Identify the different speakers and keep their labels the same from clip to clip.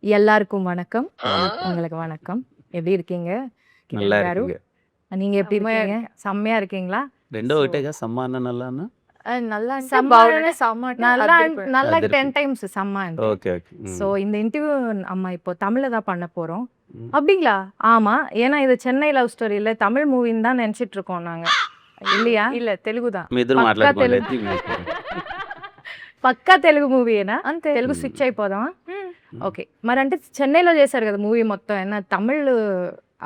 Speaker 1: எல்லாருக்கும் வணக்கம். உங்களுக்கு வணக்கம். எப்படி இருக்கீங்க?
Speaker 2: நல்லா
Speaker 1: கிரண் காரு.
Speaker 2: இருக்குங்க.
Speaker 1: நீங்க எப்படி
Speaker 3: செம்மையா
Speaker 1: இருக்கீங்க? செம்மையா இருக்கீங்களா?
Speaker 2: రెండో
Speaker 1: సో
Speaker 2: ఒకటేగా సమ్మాన నల్లానా?
Speaker 3: நல்லா అంటే
Speaker 1: సమ్మ
Speaker 3: బాగుంటే సమ్మ అంటే
Speaker 1: நல்லா
Speaker 3: అదిరిపోయింది.
Speaker 1: நல்லா
Speaker 2: అదిరిపోయింది.
Speaker 1: 10 டைம்ஸ் செம்ம అంటే.
Speaker 2: Okay okay.
Speaker 1: ஸோ இந்த இன்டர்வியூ நம்ம இப்போ தமிழ்ல தான் பண்ண போறோம்.
Speaker 2: ம்.
Speaker 1: அப்படிங்களா? ஆமா. ஏன்னா இது சென்னை லவ் ஸ்டோரி இல்ல தமிழ் மூவின்னு தான் நினைச்சிட்டு இருக்கோம் நாங்க. இல்லையா?
Speaker 3: இல்ல తెలుగు தான்.
Speaker 2: మీ ఇద్దరు
Speaker 1: పక్కా
Speaker 2: మాట్లాడుకోండి
Speaker 1: తెలుగు.
Speaker 2: అయితే మీకు.
Speaker 1: పక్కా తెలుగు మూవీయేనా?
Speaker 3: అంతే.
Speaker 1: తెలుగు
Speaker 2: మ్.
Speaker 1: స్విచ్ అయిపోదామా?
Speaker 3: హ్మ్.
Speaker 1: ఓకే. మరంటే చెన్నైలో చేశారు కదా మూవీ మొత్తం. ఏమన్నా తమిళ్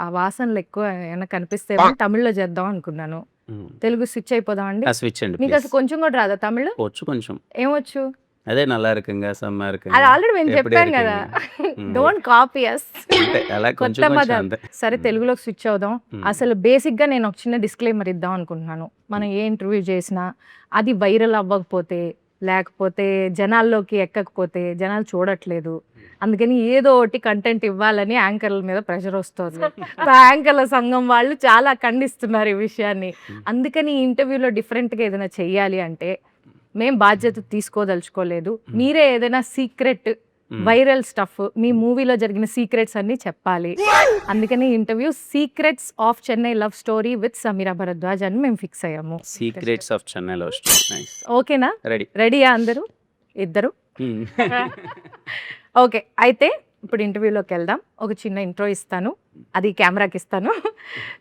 Speaker 1: ఆ వాసనలు ఎక్కువ ఏమన్నా కనిపిస్తేమో తమిళ్లో చేద్దాం అనుకున్నాను.
Speaker 2: మ్.
Speaker 1: తెలుగు స్విచ్ అయిపోదాం అండి.
Speaker 2: ఆ స్విచ్ అండి
Speaker 1: మీకు
Speaker 2: ప్లీజ్.
Speaker 1: అసలు కొంచెం కూడా రాదా తమిళ్?
Speaker 2: వచ్చు కొంచెం.
Speaker 1: ఏమొచ్చు?
Speaker 2: అదే నల్లా இருக்குங்க సమ్మా
Speaker 1: అది
Speaker 2: இருக்குங்க.
Speaker 1: ఆల్రెడీ మేము
Speaker 2: ఎప్పుడు
Speaker 1: చెప్పాం కదా.
Speaker 2: இருக்குங்க.
Speaker 1: డోంట్ కాపీ అస్.
Speaker 2: అంటే అలా
Speaker 1: కొత్త
Speaker 2: కొంచెం కొంచెం
Speaker 1: పదాలు.
Speaker 2: అంతే.
Speaker 1: సరే
Speaker 2: మ్.
Speaker 1: తెలుగులోకి స్విచ్ అవుదాం.
Speaker 2: మ్.
Speaker 1: అసలు బేసిక్గా నేను ఒక చిన్న డిస్క్లైమర్ ఇద్దాం అనుకుంటున్నాను. మనం ఏ ఇంటర్వ్యూ చేసినా అది వైరల్ అవ్వకపోతే లేకపోతే జనాల్లోకి ఎక్కకపోతే జనాలు చూడట్లేదు. అందుకని ఏదో ఒకటి కంటెంట్ ఇవ్వాలని యాంకర్ల మీద ప్రెషర్ వస్తుంది. యాంకర్ల సంఘం వాళ్ళు చాలా ఖండిస్తున్నారు ఈ విషయాన్ని. అందుకని ఈ ఇంటర్వ్యూలో డిఫరెంట్గా ఏదైనా చెయ్యాలి అంటే మేం బాధ్యత తీసుకోదలుచుకోలేదు. మీరే ఏదైనా సీక్రెట్
Speaker 2: మ్.
Speaker 1: వైరల్ స్టఫ్ మీ మూవీలో జరిగిన సీక్రెట్స్ అన్ని చెప్పాలి. అందుకని interview secrets of Chennai love story with Sameera Bharadwaj అని మేము ఫిక్స్ అయ్యాము.
Speaker 2: Secrets of Chennai love story. Nice.
Speaker 1: ఓకేనా?
Speaker 2: రెడీ.
Speaker 1: రెడీయా అందరూ? ఇద్దరు? ఓకే. అయితే ఇప్పుడు ఇంటర్వ్యూలోకి వెళ్దాం. ఒక చిన్న ఇంట్రో ఇస్తాను, అది కెమెరాకి ఇస్తాను.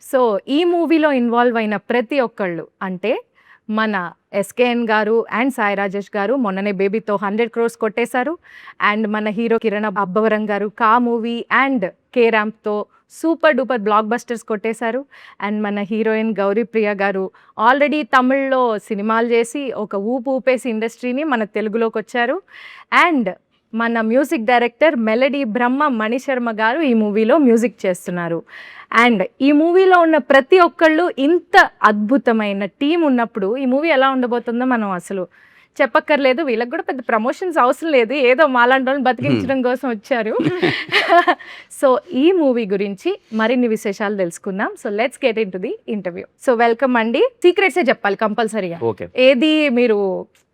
Speaker 1: సో ఈ మూవీలో ఇన్వాల్వ్ అయిన ప్రతి ఒక్కళ్ళు అంటే మన ఎస్కేఎన్ గారు అండ్ సాయి రాజేష్ గారు మొన్ననే బేబీతో 100 crores కొట్టేశారు. అండ్ మన hero Kiran Abbavaram garu Ka movie and కే ర్యాంప్తో సూపర్ డూపర్ బ్లాక్ బస్టర్స్ కొట్టేశారు. అండ్ మన హీరోయిన్ గౌరీ ప్రియ గారు ఆల్రెడీ తమిళ్లో సినిమాలు చేసి ఒక ఊపు ఊపేసి ఇండస్ట్రీని మన తెలుగులోకి వచ్చారు. అండ్ మన music director melody Brahma Mani Sharma గారు ఈ మూవీలో మ్యూజిక్ చేస్తున్నారు. అండ్ ఈ మూవీలో ఉన్న ప్రతి ఒక్కళ్ళు ఇంత అద్భుతమైన టీం ఉన్నప్పుడు ఈ మూవీ ఎలా ఉండబోతుందో మనం అసలు చెప్పక్కర్లేదు. వీళ్ళకి కూడా పెద్ద ప్రమోషన్స్ అవసరం లేదు, ఏదో మాలాంటి వాళ్ళని బతికించడం కోసం వచ్చారు. సో ఈ మూవీ గురించి మరిన్ని విశేషాలు తెలుసుకుందాం. So let's get in to the interview. So welcome అండి. సీక్రెట్సే చెప్పాలి కంపల్సరీగా.
Speaker 2: ఓకే.
Speaker 1: ఏది మీరు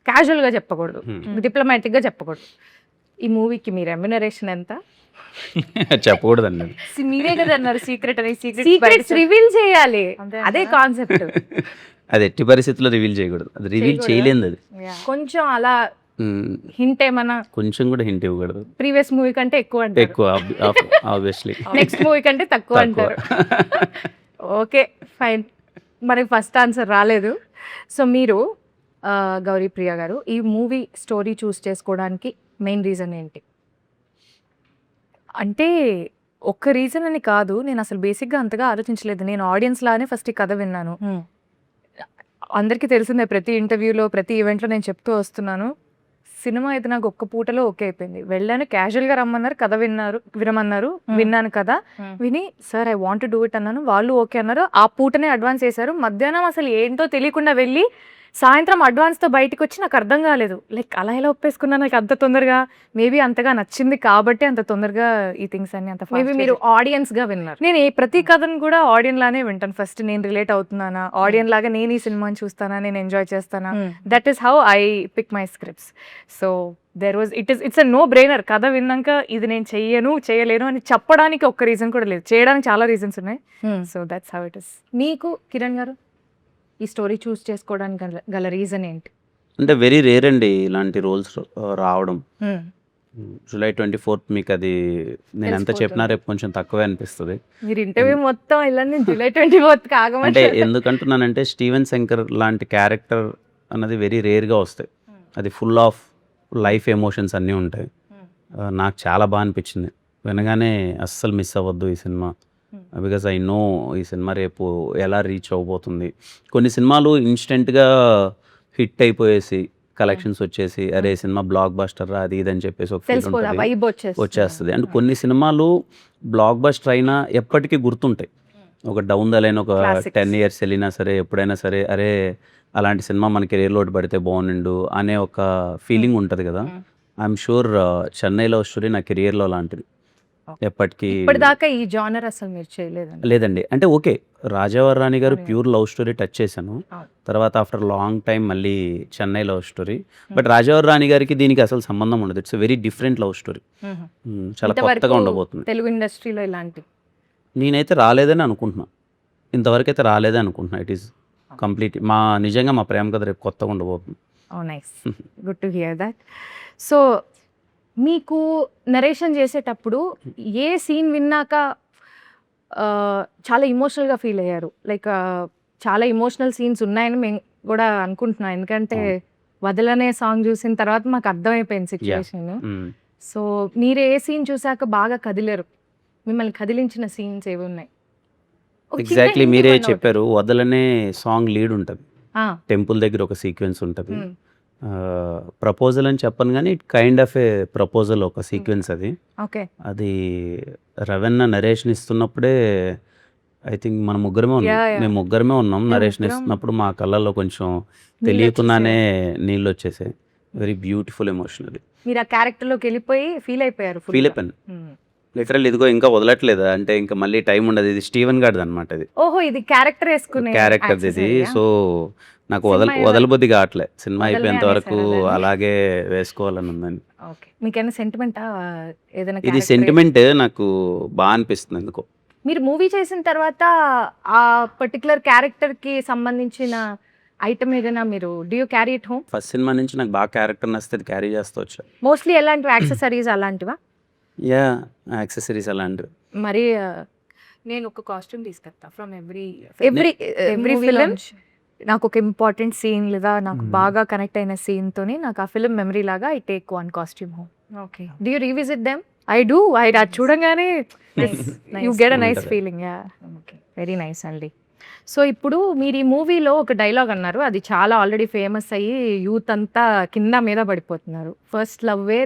Speaker 1: క్యాజువల్గా చెప్పకూడదు,
Speaker 2: మ్.
Speaker 1: డిప్లొమాటిక్గా చెప్పకూడదు. ఈ మూవీకి మీ రెమ్యునరేషన్ ఎంత?
Speaker 2: చెప్పకూడదండి.
Speaker 3: మీరే కదా అన్నారు సీక్రెట్ అని.
Speaker 1: సీక్రెట్స్ రివీల్ చేయాలి,
Speaker 3: అంతే
Speaker 1: అదే
Speaker 3: అంటారా?
Speaker 1: కాన్సెప్ట్.
Speaker 2: అది ఎట్టి పరిస్థితుల్లో రివీల్ చేయకూడదు. అది రివీల్
Speaker 1: చేయకూడదా?
Speaker 2: చేయలేదు అది.
Speaker 1: కొంచెం అలా
Speaker 2: మ్.
Speaker 1: హింట్ ఏమన్నా
Speaker 2: కొంచెం కూడా హింట్ ఇవ్వకూడదు.
Speaker 1: ప్రీవియస్ మూవీ కంటే ఎక్కువ అంటారు,
Speaker 2: ఎక్కువ ఆబ్వియస్లీ.
Speaker 1: నెక్స్ట్ మూవీ కంటే తక్కువ
Speaker 2: తక్కువ.
Speaker 1: అంటారు. Okay fine. మనకి ఫస్ట్ ఆన్సర్ రాలేదు. సో మీరు గౌరీ ప్రియ గారు ఈ మూవీ స్టోరీ చూస్ చేసుకోవడానికి మెయిన్ రీజన్ ఏంటి?
Speaker 3: అంటే ఒక్క రీజన్ అని కాదు, నేను అసలు బేసిక్గా అంతగా ఆలోచించలేదు. నేను ఆడియన్స్ లానే ఫస్ట్ ఈ కథ విన్నాను. అందరికీ తెలిసిందే, ప్రతి ఇంటర్వ్యూలో ప్రతి ఈవెంట్లో నేను చెప్తూ వస్తున్నాను, సినిమా అయితే నాకు ఒక్క పూటలో ఓకే అయిపోయింది. వెళ్ళాను, క్యాజువల్గా రమ్మన్నారు, కథ వినమన్నారు, విన్నాను కదా, విని sir I want do it అన్నాను. వాళ్ళు ఓకే అన్నారు. ఆ పూటనే అడ్వాన్స్ చేశారు. మధ్యాహ్నం అసలు ఏంటో తెలియకుండా వెళ్ళి సాయంత్రం అడ్వాన్స్తో బయటకు వచ్చి నాకు అర్థం కాలేదు, లైక్ అలా ఎలా ఒప్పేసుకున్నా నాకు అంత తొందరగా. మేబీ అంతగా నచ్చింది కాబట్టి అంత తొందరగా ఈ థింగ్స్ అన్ని అంత
Speaker 1: మేబీ మీరు ఆడియన్స్గా విన్నారు.
Speaker 3: నేను ప్రతి కథను కూడా ఆడియన్ లానే వింటాను. ఫస్ట్ నేను రిలేట్ అవుతున్నానా, ఆడియన్ లాగా నేను ఈ సినిమాని చూస్తానా, నేను ఎంజాయ్ చేస్తానా, that is how I pick my scripts. So there was it's a no brainer. కథ విన్నాక ఇది నేను చేయలేను అని చెప్పడానికి ఒక్క రీజన్ కూడా లేదు, చేయడానికి చాలా రీజన్స్ ఉన్నాయి. So that's how it is.
Speaker 1: మీకు కిరణ్ గారు ఈ స్టోరీ చూస్ చేసుకోవడానికి గల రీజన్ ఏంటి?
Speaker 2: అంటే వెరీ రేర్ అండి ఇలాంటి రోల్స్ రావడం. జూలై 24th మీకు అది నేను ఎంత చెప్పినా రేపు కొంచెం తక్కువే అనిపిస్తుంది.
Speaker 1: మీరు ఇంటర్వ్యూ మొత్తం ఇలా జూలై 24th
Speaker 2: అంటే
Speaker 1: కాగమంటే
Speaker 2: ఎందుకంటున్నానంటే స్టీవెన్ శంకర్ లాంటి క్యారెక్టర్ అన్నది వెరీ రేర్గా వస్తాయి. అది ఫుల్ ఆఫ్ లైఫ్ ఎమోషన్స్ అన్నీ ఉంటాయి. నాకు చాలా బాగా అనిపించింది వినగానే. అస్సలు మిస్ అవ్వద్దు ఈ సినిమా, బికాజ్ ఐ నో ఈ సినిమా రేపు ఎలా రీచ్ అవ్వబోతుంది. కొన్ని సినిమాలు ఇన్స్టెంట్గా హిట్ అయిపోయేసి కలెక్షన్స్ వచ్చేసి అరే సినిమా బ్లాక్ బస్టర్ అది ఇది అని చెప్పేసి ఒక ఫీల్ ఉంటుంది, వచ్చేస్తుంది. అండ్ కొన్ని సినిమాలు బ్లాక్ బస్టర్ అయినా ఎప్పటికీ గుర్తుంటాయి. ఒక డౌన్ ద లైన్ ఒక 10 years వెళ్ళినా సరే ఎప్పుడైనా సరే అరే అలాంటి సినిమా మన కెరీర్లో పడితే బాగుండు అనే ఒక ఫీలింగ్ ఉంటుంది కదా. I'm sure Chennai love story నా కెరియర్లో లాంటిది. ఎప్పటికీ
Speaker 1: ఇప్పటిదాకా ఈ జానర్ అసలు మీరు చేయలేదండి.
Speaker 2: లేదండి. అంటే ఓకే. 'రాజావారి రాణి' గారు
Speaker 1: అవును.
Speaker 2: ప్యూర్ లవ్ స్టోరీ టచ్ చేశాను.
Speaker 1: అవును.
Speaker 2: తర్వాత ఆఫ్టర్ లాంగ్ టైమ్ మళ్ళీ 'చెన్నై లవ్ స్టోరీ.' బట్ 'రాజావారి రాణి' గారికి దీనికి అసలు సంబంధం ఉండదు. It's very different love story. చాలా
Speaker 1: ఇంతవరకు
Speaker 2: కొత్తగా ఉండబోతుంది.
Speaker 1: తెలుగు ఇండస్ట్రీలో ఇలాంటి
Speaker 2: నేనైతే రాలేదని అనుకుంటున్నా. ఇంతవరకైతే రాలేదని అనుకుంటున్నా. ఇట్ ఈస్ కంప్లీట్ నిజంగా మా ప్రేమ కథ రేపు కొత్తగా ఉండబోతుంది.
Speaker 1: Nice, good to hear that. So మీకు నరేషన్ చేసేటప్పుడు ఏ సీన్ విన్నాక చాలా ఇమోషనల్గా ఫీల్ అయ్యారు? లైక్ చాలా ఇమోషనల్ సీన్స్ ఉన్నాయని మేము కూడా అనుకుంటున్నాం, ఎందుకంటే వదలనే సాంగ్ చూసిన తర్వాత మాకు అర్థమైపోయింది సిచ్యువేషన్. సో మీరు ఏ సీన్ చూసాక బాగా కదిలేరు? మిమ్మల్ని కదిలించిన సీన్స్ ఏవి ఉన్నాయి? ఒక చిన్న
Speaker 2: ఎగ్జాక్ట్లీ
Speaker 1: hint
Speaker 2: మీరే
Speaker 1: ఇవ్వండి ఒకటి.
Speaker 2: చెప్పారు. వదలనే సాంగ్ లీడ్ ఉంటుంది.
Speaker 1: ఆ,
Speaker 2: టెంపుల్ దగ్గర ఒక సీక్వెన్స్ ఉంటుంది.
Speaker 1: ఉమ్,
Speaker 2: ప్రపోజల్ అని చెప్పను కానీ it kind of A proposal ఒక సీక్వెన్స్ అది.
Speaker 1: ఓకే.
Speaker 2: అది రవెన్న నరేషన్ ఇస్తున్నప్పుడే ఐ థింక్ మన ముగ్గురమే ఉన్నాం.
Speaker 3: Yeah, yeah.
Speaker 2: మేము ముగ్గురమే ఉన్నాం.
Speaker 3: మేము
Speaker 2: నరేషన్
Speaker 3: ముగ్గురం.
Speaker 2: ఇస్తున్నప్పుడు మా కళ్ళల్లో కొంచెం
Speaker 1: నీళ్ళు
Speaker 2: తెలియకుండానే నీళ్ళు వచ్చేసాయి. వెరీ బ్యూటిఫుల్ ఎమోషన్ అది.
Speaker 1: మీరు ఆ క్యారెక్టర్లోకి వెళ్ళిపోయి ఫీల్ అయిపోయారు full
Speaker 2: ఫీల్
Speaker 1: గా.
Speaker 2: అయిపోయాను.
Speaker 1: ఉమ్.
Speaker 2: లిటరల్ ఇదిగో ఇంకా వదలట్లేదు అంటే ఇంకా మళ్ళీ టైం ఉండదు. ఇది స్టీవెన్ గార్డ్ అనమాట. ఇది
Speaker 1: ఓహో, ఇది క్యారెక్టర్ వేసుకునే
Speaker 2: క్యారెక్టర్ ఇది.
Speaker 1: accessory ఆ?
Speaker 2: సో నాకు
Speaker 1: సినిమా
Speaker 2: వదలబుద్ధి కావట్లే. సినిమా
Speaker 1: వదలనే
Speaker 2: అయిపోయేంత వరకు
Speaker 1: అనేసారా దాన్ని?
Speaker 2: అలాగే వేసుకోవాలని ఉందండి.
Speaker 1: ఓకే. మీకేమైనా సెంటిమెంటా ఏదైనా
Speaker 2: ఇది
Speaker 1: character
Speaker 2: సెంటిమెంట్ నాకు బాగా అనిపిస్తుంది ఎందుకో.
Speaker 1: మీరు మూవీ చేసిన తర్వాత ఆ పర్టికులర్ క్యారెక్టర్ కి సంబంధించిన ఐటమ్ ఏదైనా మీరు do you carry it home?
Speaker 2: First cinema నుంచి నాకు బాగా క్యారెక్టర్ నచ్చితే అది క్యారీ చేస్తూ వచ్చా.
Speaker 1: మోస్ట్లీ ఎలాంటివి యాక్సెసరీస్ అలాంటివా?
Speaker 2: యా యాక్సెసరీస్ అలాంటివి.
Speaker 1: మరి
Speaker 3: నేను ఒక కాస్ట్యూమ్ తీసుకొస్తా from every
Speaker 1: every
Speaker 3: every film. నాకు ఒక ఇంపార్టెంట్ సీన్ లేదా నాకు
Speaker 2: Hmm.
Speaker 3: బాగా కనెక్ట్ అయిన సీన్ తోని నాకు ఆ ఫిలిం మెమరీ లాగా I take one costume home.
Speaker 1: Okay. Do you revisit them?
Speaker 3: I do. అది చూడంగానే యూ గెట్ అ నైస్
Speaker 2: ఉంటది.
Speaker 3: Feeling. Yeah,
Speaker 1: okay, very nice అండి. సో ఇప్పుడు మీరు ఈ మూవీలో ఒక డైలాగ్ అన్నారు, అది చాలా ఆల్రెడీ ఫేమస్ అయ్యి యూత్ అంతా కింద మీద పడిపోతున్నారు. ఫస్ట్ లవ్వే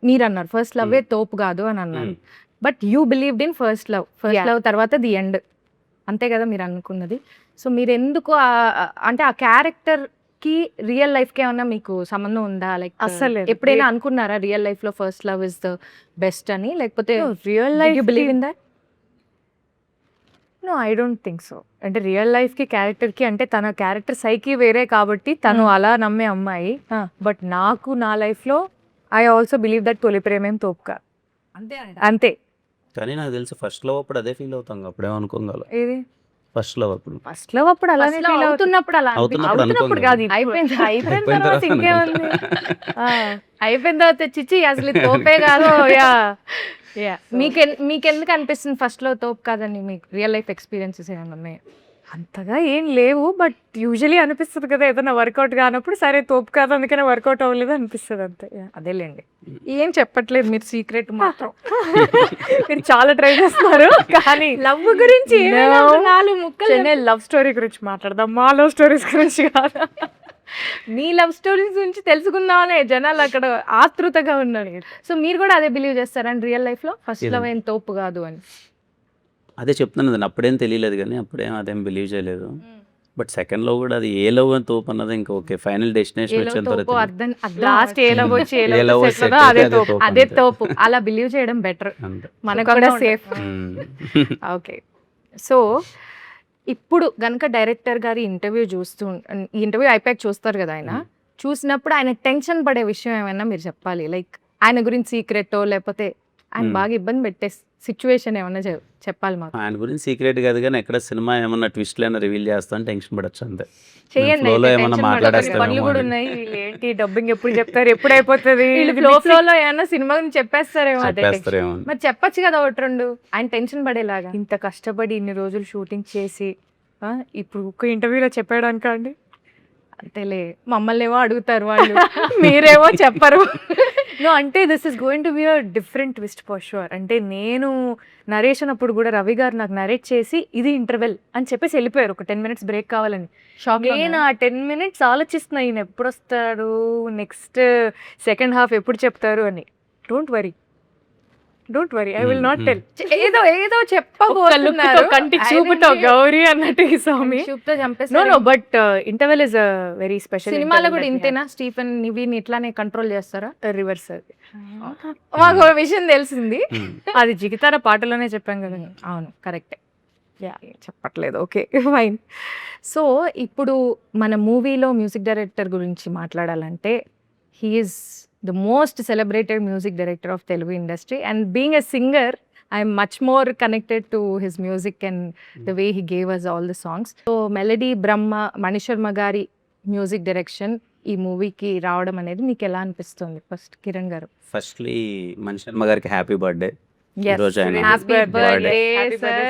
Speaker 1: మీరు అన్నారు ఫస్ట్ లవ్వే తోపు కాదు అని అన్నారు. But you believed in first love. First
Speaker 3: Yeah.
Speaker 1: Love తర్వాత ది ఎండ్, అంతే కదా మీరు అనుకున్నది? సో మీరు ఎందుకు అంటే ఆ క్యారెక్టర్ కి రియల్ లైఫ్ కి ఏమన్నా మీకు సంబంధం ఉందా? లైక్
Speaker 3: అస్సలు లేదు.
Speaker 1: ఎప్పుడైనా అనుకున్నారా రియల్ లైఫ్ లో first love is the best అని? లేకపోతే
Speaker 3: real
Speaker 1: did
Speaker 3: life
Speaker 1: you believe in that?
Speaker 3: No, I don't think so. అంటే రియల్ లైఫ్ కి క్యారెక్టర్ కి అంటే తన క్యారెక్టర్ సైకి వేరే కాబట్టి తను
Speaker 1: Hmm.
Speaker 3: అలా నమ్మే అమ్మాయి.
Speaker 1: Ah.
Speaker 3: బట్ నాకు నా లైఫ్ లో ఐ ఆల్సో బిలీవ్ దట్ తొలి ప్రేమేం తోపుగా అంతే.
Speaker 2: కానీ నాకు తెలిసి ఫస్ట్ లవ్ అప్పుడు అదే ఫీల్ అవుతాం. అప్పుడేమనుకోగల
Speaker 3: ఏది
Speaker 2: ఫస్ట్ లవ్ అప్పుడు
Speaker 3: ఫస్ట్ లవ్ అప్పుడు అలానే
Speaker 1: First love
Speaker 3: feel అవుతుంది.
Speaker 1: అవుతున్నప్పుడు అలా
Speaker 2: అవుతున్నప్పుడు
Speaker 3: అవుతున్నప్పుడు
Speaker 2: అనుకోం
Speaker 3: కాదు,
Speaker 2: కదా.
Speaker 1: అయిపోయింది.
Speaker 3: అయిపోయిన
Speaker 2: అయిపోయిన
Speaker 3: తర్వాత
Speaker 2: తర్వాత
Speaker 3: ఇంకేముంది.
Speaker 1: అయిపోయిన తర్వాత చిచ్చి అసలు ఇది తోపే కాదు. యా మీకెందుకు అనిపిస్తుంది ఫస్ట్ లో తోపు కాదని? మీకు రియల్ లైఫ్ ఎక్స్పీరియన్సెస్ ఏమైనా ఉన్నాయి?
Speaker 3: అంతగా ఏం లేవు, బట్ యూజువలీ అనిపిస్తుంది కదా ఏదైనా వర్కౌట్ కానప్పుడు, సరే తోపు కాదు అందుకనే వర్కౌట్ అవ్వలేదు అనిపిస్తుంది అంతే. Yeah.
Speaker 1: అదేలేండి, ఏం చెప్పట్లేదు మీరు సీక్రెట్ మాత్రం.
Speaker 3: మీరు చాలా ట్రై చేస్తున్నారు కానీ
Speaker 1: లవ్ గురించి ఏమైనా
Speaker 3: No.
Speaker 1: ఒక నాలుగు ముక్కలు
Speaker 3: చెన్నై లవ్ స్టోరీ గురించి మాట్లాడదాం, మా లవ్ స్టోరీస్ గురించి కాదు.
Speaker 1: మీ లవ్ స్టోరీస్ గురించి తెలుసుకుందామనే జనాలు అక్కడ ఆతృతగా ఉన్నారు. సో మీరు కూడా అదే బిలీవ్ చేస్తారని రియల్ లైఫ్ లో ఫస్ట్ లవ్ ఏం తోపు కాదు అని?
Speaker 2: అదే చెప్తున్నాను కదండి. అప్పుడేం తెలియలేదు కానీ అప్పుడేం అదేం బిలీవ్ చేయలేదు. బట్ సెకండ్ లో కూడా అది ఏ లవ్ అని తోపు అన్నది ఇంకా ఓకే ఫైనల్ డెస్టినేషన్
Speaker 1: ఏలో
Speaker 2: వచ్చేంత
Speaker 1: తోపు
Speaker 2: వరకు
Speaker 1: అర్థం
Speaker 3: లాస్ట్ ఏ లవ్ వచ్చి ఏ
Speaker 2: ఏ
Speaker 3: లవ్
Speaker 2: love
Speaker 3: సెట్
Speaker 2: set
Speaker 3: అదే
Speaker 2: అయితే
Speaker 3: తోపు.
Speaker 1: అదే తోపు. అలా బిలీవ్ చేయడం బెటర్,
Speaker 2: అంతే.
Speaker 1: మనకు కూడా
Speaker 3: సుఖంగా
Speaker 1: సేఫ్. ఓకే. సో ఇప్పుడు గనక డైరెక్టర్ గారి ఇంటర్వ్యూ ఈ ఇంటర్వ్యూ అయిపోయాక చూస్తారు కదా ఆయన, చూసినప్పుడు ఆయన టెన్షన్ పడే విషయం ఏమైనా మీరు చెప్పాలి. లైక్ ఆయన గురించి సీక్రెట్ లేకపోతే ఆయన బాగా ఇబ్బంది పెట్టే సిచ్యువేషన్ ఏమన్నా చెప్పాలి మాకు.
Speaker 2: ఆయన గురించి సీక్రెట్ కాదు కానీ ఎక్కడ సినిమా ఏమన్నా ట్విస్ట్లు అయినా రివీల్ చేస్తాను టెన్షన్ పడచ్చు అంతే.
Speaker 1: చేయండి
Speaker 2: flow లో
Speaker 1: అయితే,
Speaker 2: ఏమన్నా
Speaker 1: tension పడకండి.
Speaker 2: మాట్లాడేస్తారేమో
Speaker 3: పనులు కూడా
Speaker 2: అని.
Speaker 3: ఉన్నాయి. వీళ్ళు ఏంటి డబ్బింగ్ ఎప్పుడు చెప్తారు, ఎప్పుడు అయిపోతుంది,
Speaker 1: వీళ్ళు ఫ్లో లో ఏమన్నా సినిమా గురించి చెప్పేస్తారేమో. అదే tension.
Speaker 2: చెప్పేస్తారేమో అని.
Speaker 1: మరి చెప్పొచ్చు కదా ఒకటి రెండు, ఆయన టెన్షన్ పడేలాగా.
Speaker 3: ఇంత కష్టపడి ఇన్ని రోజులు షూటింగ్ చేసి ఇప్పుడు ఒక్క ఇంటర్వ్యూలో చెప్పాడానిక అండి?
Speaker 1: అంతేలే, మమ్మల్ని ఏమో అడుగుతారు వాళ్ళు, మీరేమో చెప్పరు.
Speaker 3: నో, అంటే this is going to be a different twist for sure. అంటే నేను నరేషన్ అప్పుడు కూడా రవి గారు నాకు నరేట్ చేసి ఇది ఇంటర్వెల్ అని చెప్పేసి వెళ్ళిపోయారు, ఒక 10 minutes బ్రేక్ కావాలని.
Speaker 1: షాక్
Speaker 3: నేను ఆ 10 minutes ఆలోచిస్తున్నా ఈయన ఎప్పుడు వస్తాడు, నెక్స్ట్ సెకండ్ హాఫ్ ఎప్పుడు చెప్తారు అని. Don't worry, don't worry I will not tell.
Speaker 1: ఏదో ఏదో చెప్పబోతున్నారు
Speaker 3: కంటి చూపుతో గౌరీ అన్నట్టు ఈ స్వామి.
Speaker 1: చూపుతో
Speaker 3: నో
Speaker 1: చంపేస్తారు.
Speaker 3: No but interval is very special.
Speaker 1: సినిమాలో కూడా ఇంతేనా? స్టీఫెన్ వీని ఇట్లానే కంట్రోల్ చేస్తారా?
Speaker 3: రివర్స్ అది.
Speaker 1: మాకు ఒక విషయం తెలిసింది.
Speaker 3: అది జిగితార పాటలోనే చెప్పాం కదా.
Speaker 1: అవును, కరెక్టే. చెప్పట్లేదు. Okay, fine. సో ఇప్పుడు మన మూవీలో మ్యూజిక్ డైరెక్టర్ గురించి మాట్లాడాలంటే he's the most celebrated music director of Telugu industry, and being a singer I'm much more connected to his music and the way he gave us all the songs. So melody Brahma Mani Sharma గారి music direction ఈ మూవీకి రావడం అనేది మీకు ఎలా అనిపిస్తుంది? First Kiran గారు.
Speaker 2: Firstly Mani Sharma గారికి హ్యాపీ బర్త్డే. ఈరోజు ఆయన
Speaker 1: Happy birthday, sir.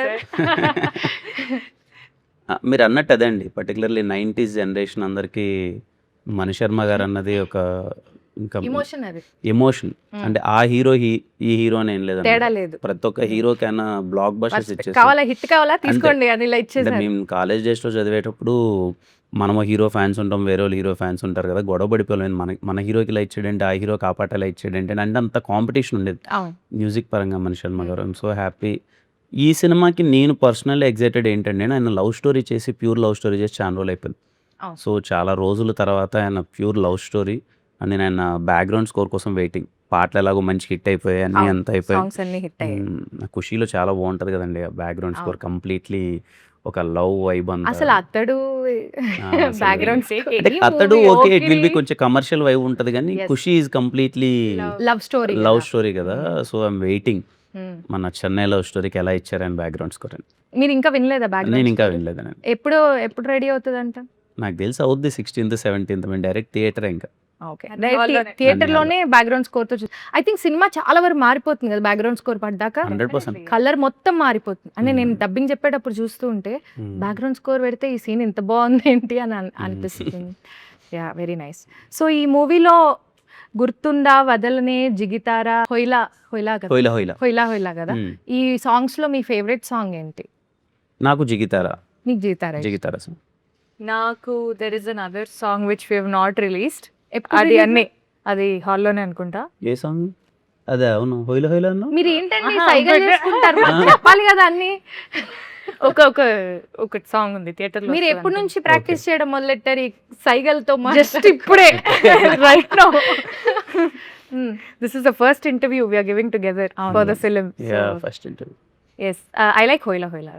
Speaker 2: మీరు అన్నట్టు అదే అండి, పర్టికులర్లీ 90s జనరేషన్ అందరికీ మణిశర్మ గారు అన్నది ఒక ఇంకా
Speaker 1: ఎమోషన్, అది
Speaker 2: ఎమోషన్. అంటే ఆ హీరో ఈ హీరో అని ఏం లేదండి,
Speaker 1: తేడా లేదు.
Speaker 2: ప్రతి ఒక్క హీరోకైనా బ్లాక్ బస్టర్స్ ఇచ్చేస్తారు.
Speaker 1: కావాలా హిట్ కావాలా తీసుకోండి అని ఇలా
Speaker 2: అంటే
Speaker 1: ఇచ్చేసారు.
Speaker 2: మేము కాలేజ్ డేస్లో చదివేటప్పుడు మనము హీరో ఫ్యాన్స్ ఉంటాం, వేరే వాళ్ళు హీరో ఫ్యాన్స్ ఉంటారు కదా, గొడవ పడిపోలేము. మన హీరోకి ఇలా ఇచ్చాడంటే, ఆ హీరో కాపాటలా ఇచ్చాడంటే, అంటే అంత కాంపిటీషన్ ఉండేది
Speaker 1: అవును.
Speaker 2: మ్యూజిక్ పరంగా మణిశర్మ గారు. I'm so happy. ఈ సినిమాకి నేను పర్సనల్లీ ఎగ్జైటెడ్ ఏంటంటే, ఆయన లవ్ స్టోరీ చేసి, ప్యూర్ లవ్ స్టోరీ చేసి చాలా రోజులు అయిపోయింది.
Speaker 1: అవును.
Speaker 2: సో చాలా రోజుల తర్వాత ఆయన ప్యూర్ లవ్ స్టోరీ, అండ్ నేను ఆయన బ్యాక్గ్రౌండ్ స్కోర్ కోసం వెయిటింగ్. పాటలు ఎలాగో మంచి హిట్ అయిపోయాయి, అన్నీ అంత అయిపోయాయి.
Speaker 1: సాంగ్స్ అన్ని హిట్ అయ్యాయి.
Speaker 2: ఖుషీలో చాలా బాగుంటుంది కదండి ఆ బ్యాక్గ్రౌండ్ స్కోర్, కంప్లీట్లీ ఒక లవ్ వైబ్ అంతా.
Speaker 1: అసలు అతడు
Speaker 2: అసలు
Speaker 1: బ్యాక్గ్రౌండ్
Speaker 2: అంటే అతడు ఓకే, ఇట్ విల్ బి కొంచెం కమర్షియల్ వైబ్ ఉంటుంది, కానీ
Speaker 1: Yes.
Speaker 2: Kushi is completely
Speaker 1: love story.
Speaker 2: Love story కదా. సో ఐఎమ్ వెయిటింగ్ మన చెన్నై లవ్ స్టోరీకి ఎలా ఇచ్చారు ఆయన బ్యాక్గ్రౌండ్ స్కోర్ అని.
Speaker 1: మీరు ఇంకా వినలేదా
Speaker 2: నేను
Speaker 1: బ్యాక్గ్రౌండ్?
Speaker 2: ఇంకా వినలేదండి.
Speaker 1: ఎప్పుడు రెడీ అవుతుందంట?
Speaker 2: నాకు తెలిసి అవుద్ది 16th 17th. మేము డైరెక్ట్ థియేటర్ ఇంకా.
Speaker 1: ఓకే,
Speaker 3: హాల్లోనే.
Speaker 1: థియేటర్ లోనే బ్యాక్గ్రౌండ్ స్కోర్ తో ఐ థింక్ సినిమా చాలా వరకు మారిపోతుంది కదా బ్యాక్గ్రౌండ్ స్కోర్ పడ్డాక.
Speaker 2: 100%.
Speaker 1: కలర్ మొత్తం మారిపోతుంది. అంటే నేను డబ్బింగ్ చెప్పేటప్పుడు చూస్తూ ఉంటే బ్యాక్గ్రౌండ్ స్కోర్ పెడితే ఈ సీన్ ఇంత బాగుంది ఏంటి అని అనిపిస్తుంది. Yeah, very nice. సో ఈ మూవీలో గుర్తుందా, వదలనే, జిగితారా, హొయిలా హొయిలా కదా,
Speaker 2: హోయిలా హోయిలా.
Speaker 1: హొయిలా హొయిలా కదా, ఈ సాంగ్స్ లో మీ ఫేవరెట్ సాంగ్ ఏంటి?
Speaker 2: నాకు జిగితారా.
Speaker 1: మీకు జిగితారా?
Speaker 2: జిగితారా సాంగ్.
Speaker 3: నాకు there is another song which we have not released.
Speaker 1: ఎప్పుడు
Speaker 3: అది
Speaker 1: release?
Speaker 3: అన్ని అది హాల్లోనే అనుకుంటా.
Speaker 2: ఏ సాంగ్ అదే? అవును, హోయిలా హోయిలా అన్నా.
Speaker 1: మీరు ఏంటండి
Speaker 3: ఆహా,
Speaker 1: సైగలు
Speaker 3: ఒకటే.
Speaker 1: చేసుకుంటారు? మాకు చెప్పాలి కదా అన్ని.
Speaker 3: ఒక సాంగ్ ఉంది థియేటర్ లో.
Speaker 1: మీరు ఎప్పటి నుంచి ప్రాక్టీస్ చేయడం మొదలెట్టారు ఈ సైగలతో?
Speaker 3: జస్ట్ ఇప్పుడే right now. This is the first interview we are giving together for the film.
Speaker 2: Yeah, first interview.
Speaker 3: Yes, I like Hoila Hoila.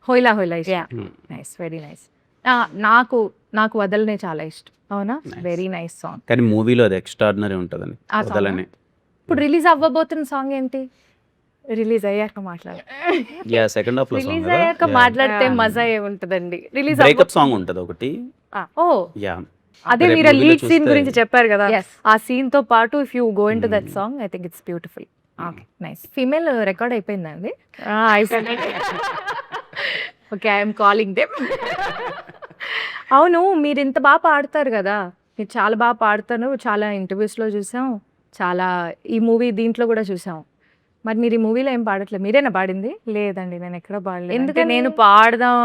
Speaker 1: హోయిలా హోయిలా
Speaker 3: Yeah.
Speaker 1: Nice, very nice. నాకు వదలనే చాలా ఇష్టం. అవునా? Very nice song.
Speaker 2: కానీ మూవీలో అది ఎక్స్ట్రాడినరీ ఉంటుందని
Speaker 1: ఆ song
Speaker 2: వదలని.
Speaker 1: ఇప్పుడు రిలీజ్ అవ్వబోతున్న సాంగ్ ఏంటి?
Speaker 3: రిలీజ్ అయ్యాక మాట్లాడు.
Speaker 2: యా, సెకండ్ హాఫ్ లో
Speaker 1: రిలీజ్ అయ్యాక మాట్లాడితే మజా ఏముంటదండి. రిలీజ్
Speaker 2: బ్రేకప్ సాంగ్ ఉంటుంది ఒకటి.
Speaker 1: ఓ
Speaker 2: యా,
Speaker 3: అదే
Speaker 2: రేపు
Speaker 3: మీరు
Speaker 2: movie లో
Speaker 3: లీడ్ సీన్
Speaker 2: చూస్తే-
Speaker 3: గురించి చెప్పారు కదా,
Speaker 1: Yes.
Speaker 3: ఆ సీన్ తో పాటు if you go into that song I think it's beautiful.
Speaker 1: Okay, nice. Female record అయిపోయిందండి. Okay, I'm calling them. అవును, మీరు ఇంత బాగా పాడతారు కదా, మీరు చాలా బాగా పాడతారు. చాలా ఇంటర్వ్యూస్లో చూసాం, చాలా ఈ మూవీ దీంట్లో కూడా చూసాం. మరి మీరు ఈ మూవీలో ఏం పాడట్లేదు, మీరేనా పాడింది?
Speaker 3: లేదండి, నేను ఎక్కడ పాడలేదు.
Speaker 1: ఎందుకని?
Speaker 3: ఎందుకంటే నేను పాడదాం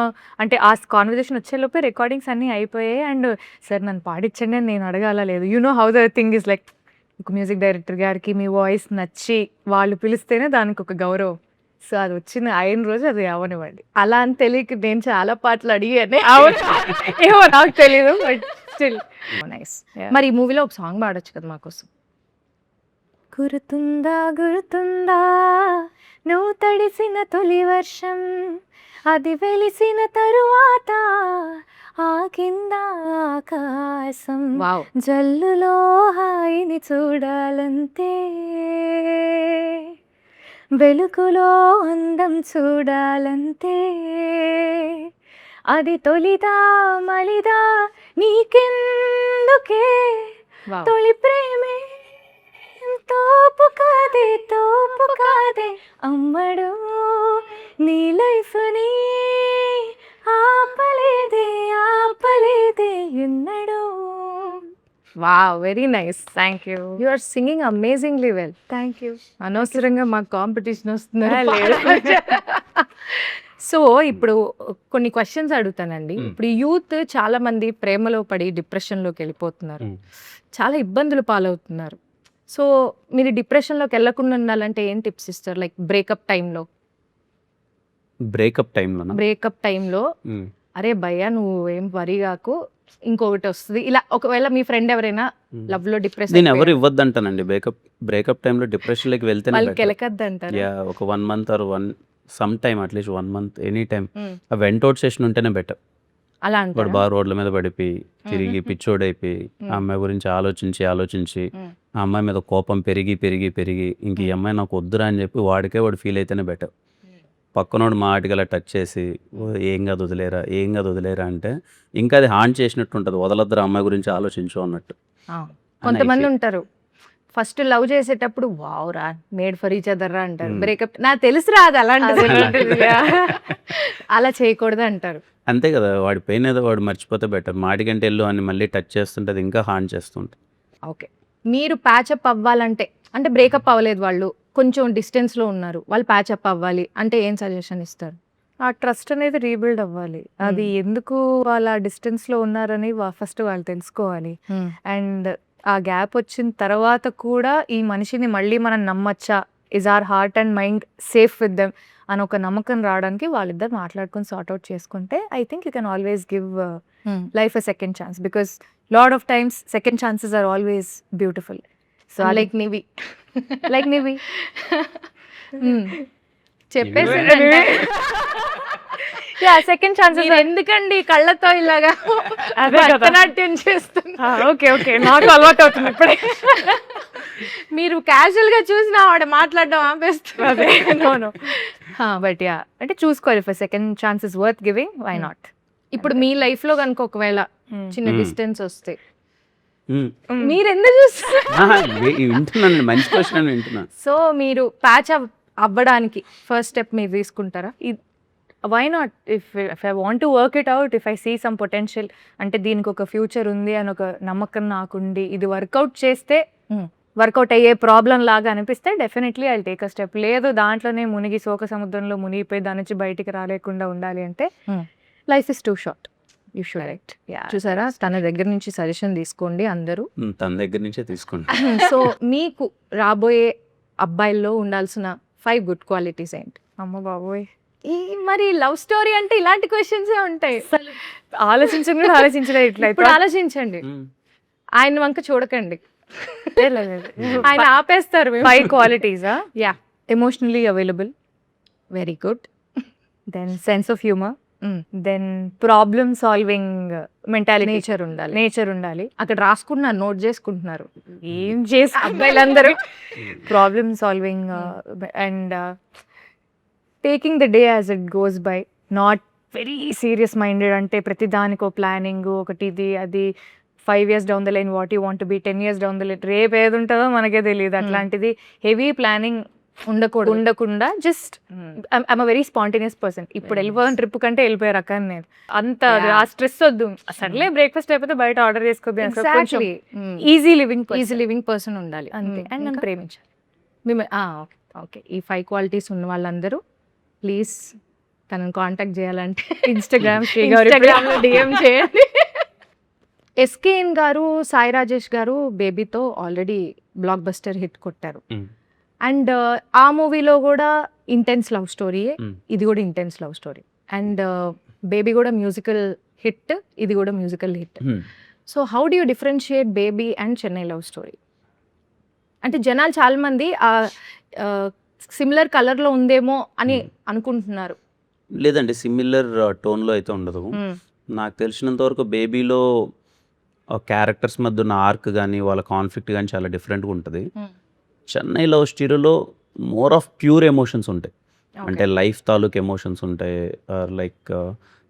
Speaker 3: అంటే ఆ కాన్వర్జేషన్ వచ్చేలోపే రికార్డింగ్స్ అన్నీ అయిపోయాయి. అండ్ సార్ నన్ను పాడించండి అని నేను అడగాల లేదు. You know how the thing is like, ఒక మ్యూజిక్ డైరెక్టర్ గారికి మీ వాయిస్ నచ్చి వాళ్ళు పిలిస్తేనే దానికి ఒక గౌరవం. సో అది వచ్చిన అయిన రోజు అది అవనివ్వండి.
Speaker 1: అలా అని తెలియక నేను చాలా పాటలు అడిగానే.
Speaker 3: ఏమో నాకు తెలియదు, బట్ స్టిల్
Speaker 1: నైస్.
Speaker 3: Yeah.
Speaker 1: మరి ఈ మూవీలో ఒక సాంగ్ పాడొచ్చు కదా మాకోసం. గుర్తుందా గుర్తుందా నువ్వు తడిసిన తొలి వర్షం, అది వెలిసిన తరువాత ఆ కింద ఆకాశం,
Speaker 3: వావ్.
Speaker 1: జల్లులో హాయిని చూడాలంతే, వెలుగులో అందం చూడాలంతే, అది తొలిదా మలిదా నీకెందుకే, తొలి ప్రేమే తోపు కాదే అమ్మడు, నీ లైఫ్ ని ఆపలేదే ఎన్నడు. Wow, very nice.
Speaker 3: Thank you.
Speaker 1: You are singing amazingly well.
Speaker 3: Thank you.
Speaker 1: అనవసరంగా మాకు కాంపిటీషన్ వస్తుంది.
Speaker 3: లేదు.
Speaker 1: సో ఇప్పుడు కొన్ని క్వశ్చన్స్ అడుగుతానండి. ఇప్పుడు యూత్ చాలా మంది ప్రేమలో పడి డిప్రెషన్లోకి వెళ్ళిపోతున్నారు, చాలా ఇబ్బందులు పాలవుతున్నారు. సో మీరు డిప్రెషన్లోకి వెళ్ళకుండా ఉండాలంటే ఏం టిప్స్ ఇస్తారు? లైక్ బ్రేకప్ టైంలో
Speaker 2: బ్రేకప్ టైంలో
Speaker 1: అరే భయ్యా నువ్వు ఏం వరి కాకు, ఇంకొకటి వస్తుంది ఇలా. ఒకవేళ మీ ఫ్రెండ్ ఎవరైనా లవ్ లో డిప్రెషన్
Speaker 2: నేను ఎవరు ఇవ్వద్దంటానండి. బ్రేకప్ టైంలో డిప్రెషన్లోకి వెళ్తేనే
Speaker 1: వాళ్ళు
Speaker 2: better.
Speaker 1: కెలకద్దు అంటారు.
Speaker 2: యా, ఒక 1 month or some time at least 1 month any time ఆ వెంటౌట్ సెషన్ ఉంటేనే బెటర్.
Speaker 1: అలా
Speaker 2: వాడు
Speaker 1: అంటారు.
Speaker 2: బాగా రోడ్ల మీద పడిపోయి తిరిగి పిచ్చోడైపోయి ఆ అమ్మాయి గురించి ఆలోచించి ఆ అమ్మాయి మీద కోపం పెరిగి ఇంక ఈ అమ్మాయి నాకు వద్దురా అని చెప్పి వాడు ఫీల్ అయితేనే బెటర్. పక్కనోడు మాటిగలా టచ్ చేసి "ఓ, ఏం కాదు వదిలేరా అంటే ఇంకా అది హాంట్ చేసినట్టు ఉంటుంది. వదలొద్దురా అమ్మాయి గురించి ఆలోచించు అన్నట్టు.
Speaker 1: కొంతమంది ఉంటారు ఫస్ట్ లవ్ చేసేటప్పుడు వావురా మేడ్ ఫర్ ఈచ్ అదర్ రా అంటారు. బ్రేకప్ నాకు తెలుసురా అది అలాంటిది అలా చేయకూడదు అంటారు.
Speaker 2: అంతే కదా, వాడి పెయిన్ ఏదో వాడు మర్చిపోతే బెటర్. మాటికంటే వెళ్ళు అని మళ్ళీ టచ్ చేస్తుంటే అది ఇంకా హాంట్ చేస్తుంటుంది.
Speaker 1: ఓకే, మీరు ప్యాచప్ అవ్వాలంటే, అంటే బ్రేకప్ అవ్వలేదు వాళ్ళు, కొంచెం డిస్టెన్స్లో ఉన్నారు, వాళ్ళు ప్యాచప్ అవ్వాలి అంటే ఏం సజెషన్ ఇస్తారు?
Speaker 3: ఆ ట్రస్ట్ అనేది రీబిల్డ్ అవ్వాలి. అది ఎందుకు వాళ్ళ డిస్టెన్స్లో ఉన్నారని ఫస్ట్ వాళ్ళు తెలుసుకోవాలి. అండ్ ఆ గ్యాప్ వచ్చిన తర్వాత కూడా ఈ మనిషిని మళ్ళీ మనం నమ్మచ్చా, is our heart and mind safe with them అని ఒక నమ్మకం రావడానికి వాళ్ళిద్దరు మాట్లాడుకొని సార్ట్అవుట్ చేసుకుంటే I think you can always give life a second chance, because lot of times second chances are always beautiful. So
Speaker 1: like Nivi
Speaker 3: like Nivi
Speaker 1: చెప్పేసి
Speaker 3: second chances
Speaker 1: ఎందుకండి కళ్ళతో ఇలాగా
Speaker 3: అదే కదా.
Speaker 1: భరతనాట్యం చేస్తున్నా?
Speaker 3: ఓకే నాకు అలవాటు అవుతుంది ఇప్పుడే.
Speaker 1: మీరు క్యాజువల్ గా చూసినా ఆవిడ మాట్లాడడం ఆపేస్తున్నారు.
Speaker 3: బట్ యా, అంటే చూసుకోవాలి. For second chance is worth giving, why not?
Speaker 1: ఇప్పుడు మీ లైఫ్ లో కనుక ఒకవేళ చిన్న
Speaker 2: Hmm.
Speaker 1: డిస్టెన్స్ వస్తే
Speaker 2: మ్మ్.
Speaker 1: మీరు ఎందుకు చూస్తారు?
Speaker 2: వింటున్నాను, మంచి క్వశ్చన్ వింటున్నా.
Speaker 1: సో మీరు ప్యాచ్ అవ్వడానికి ఫస్ట్ స్టెప్ మీరు తీసుకుంటారా?
Speaker 3: Why not? If I want to work it out, if I see some potential, అంటే దీనికి ఒక ఫ్యూచర్ ఉంది అని ఒక నమ్మకం నాకుండి ఇది వర్కౌట్ చేస్తే వర్కౌట్ అయ్యే ప్రాబ్లం లాగా అనిపిస్తే definitely I take a step. లేదు దాంట్లోనే మునిగి శోక సముద్రంలో మునిగిపోయి దాని నుంచి బయటికి రాలేకుండా ఉండాలి అంటే life is two short. You should write.
Speaker 1: చూసారా, తన దగ్గర నుంచి సజెషన్ తీసుకోండి అందరూ.
Speaker 2: తన దగ్గర నుంచే తీసుకోండి.
Speaker 1: సో మీకు రాబోయే అబ్బాయిల్లో ఉండాల్సిన 5 గుడ్ క్వాలిటీస్ ఏంటి?
Speaker 3: అమ్మ బాబోయ్,
Speaker 1: మరి లవ్ స్టోరీ అంటే ఇలాంటి క్వశ్చన్స్ ఉంటాయి.
Speaker 3: ఆలోచించడం కూడా ఆలోచించడం ఇట్లా
Speaker 1: ఇప్పుడు ఆలోచించండి, ఆయన వంక చూడకండి, ఆయన ఆపేస్తారు.
Speaker 3: 5 క్వాలిటీసా?
Speaker 1: Yeah,
Speaker 3: emotionally available,
Speaker 1: very good.
Speaker 3: Then sense of humour, then problem solving mentality, nature ఉండాలి.
Speaker 1: అక్కడ రాసుకుంటున్నారు, నోట్ చేసుకుంటున్నారు.
Speaker 3: ఏం చేసి
Speaker 1: అబ్బాయిలందరూ
Speaker 3: problem solving and taking the day as it goes by, not very serious minded. అంటే ప్రతి దానికో ప్లానింగ్ ఒకటి, ఇది అది 5 years down the line what you want be, 10 years down the line రేపు ఏది ఉంటుందో మనకే తెలియదు. అట్లాంటిది హెవీ ప్లానింగ్ ఉండకుండా just I'm a very spontaneous person. ఇప్పుడు వెళ్ళిపోయిన ట్రిప్ కంటే వెళ్ళిపోయే రకాన్ని నేను. అంత ఆ స్ట్రెస్ వద్దు, సర్లే బ్రేక్ఫాస్ట్ అయిపోతే బయట ఆర్డర్ చేసుకోద్దు. ఈజీ లివింగ్
Speaker 1: పర్సన్ ఉండాలి
Speaker 3: అంతే. అండ్ నన్ను ప్రేమించాలి.
Speaker 1: ఓకే, ఈ 5 క్వాలిటీస్ ఉన్న వాళ్ళందరూ ప్లీజ్ తనని కాంటాక్ట్ చేయాలంటే
Speaker 3: ఇన్స్టాగ్రామ్
Speaker 1: ఇన్స్టాగ్రామ్లో DM చేయండి. ఎస్కేఎన్ గారు, సాయి రాజేష్ గారు బేబీతో ఆల్రెడీ బ్లాక్ బస్టర్ హిట్ కొట్టారు. అండ్ ఆ మూవీలో కూడా ఇంటెన్స్ లవ్ స్టోరీయే, ఇది కూడా intense love story. And baby కూడా మ్యూజికల్ హిట్, ఇది కూడా musical hit. So how do you differentiate baby and Chennai love story? అంటే జనాలు చాలా మంది సిమిలర్ కలర్లో ఉందేమో అని అనుకుంటున్నారు.
Speaker 2: లేదండి, సిమిలర్ టోన్లో అయితే ఉండదు. నాకు తెలిసినంత వరకు బేబీలో క్యారెక్టర్స్ మధ్య ఉన్న ఆర్క్ కానీ వాళ్ళ కాన్ఫ్లిక్ట్ కానీ చాలా డిఫరెంట్గా ఉంటుంది. చెన్నై లవ్ స్టోరీలో మోర్ ఆఫ్ ప్యూర్ ఎమోషన్స్ ఉంటాయి. అంటే లైఫ్ తాలూకు ఎమోషన్స్ ఉంటాయి. లైక్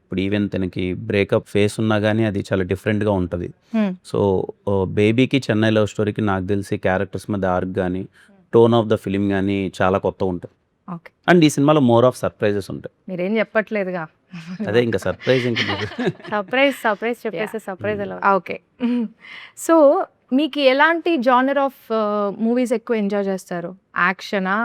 Speaker 2: ఇప్పుడు ఈవెన్ తనకి బ్రేకప్ ఫేస్ ఉన్నా కానీ అది చాలా డిఫరెంట్గా ఉంటుంది. సో బేబీకి చెన్నై లవ్ స్టోరీకి నాకు తెలిసి క్యారెక్టర్స్ మధ్య ఆర్క్ కానీ టోన్ ఆఫ్ ద ఫిలిం కానీ చాలా కొత్త ఉంటుంది. అండ్ ఈ సినిమాలో మోర్ ఆఫ్ సర్ప్రైజెస్ ఉంటాయి.
Speaker 1: మీరేం చెప్పట్లేదుగా,
Speaker 2: అదే ఇంకా సర్ప్రైజ్. ఇంకా
Speaker 3: సర్ప్రైజ్ చెప్పేసి సర్ప్రైజ్ అలా.
Speaker 1: ఓకే, సో మీకు ఎలాంటి జానర్ ఆఫ్ మూవీస్ ఎక్కువ ఎంజాయ్ చేస్తారు? యాక్షనా,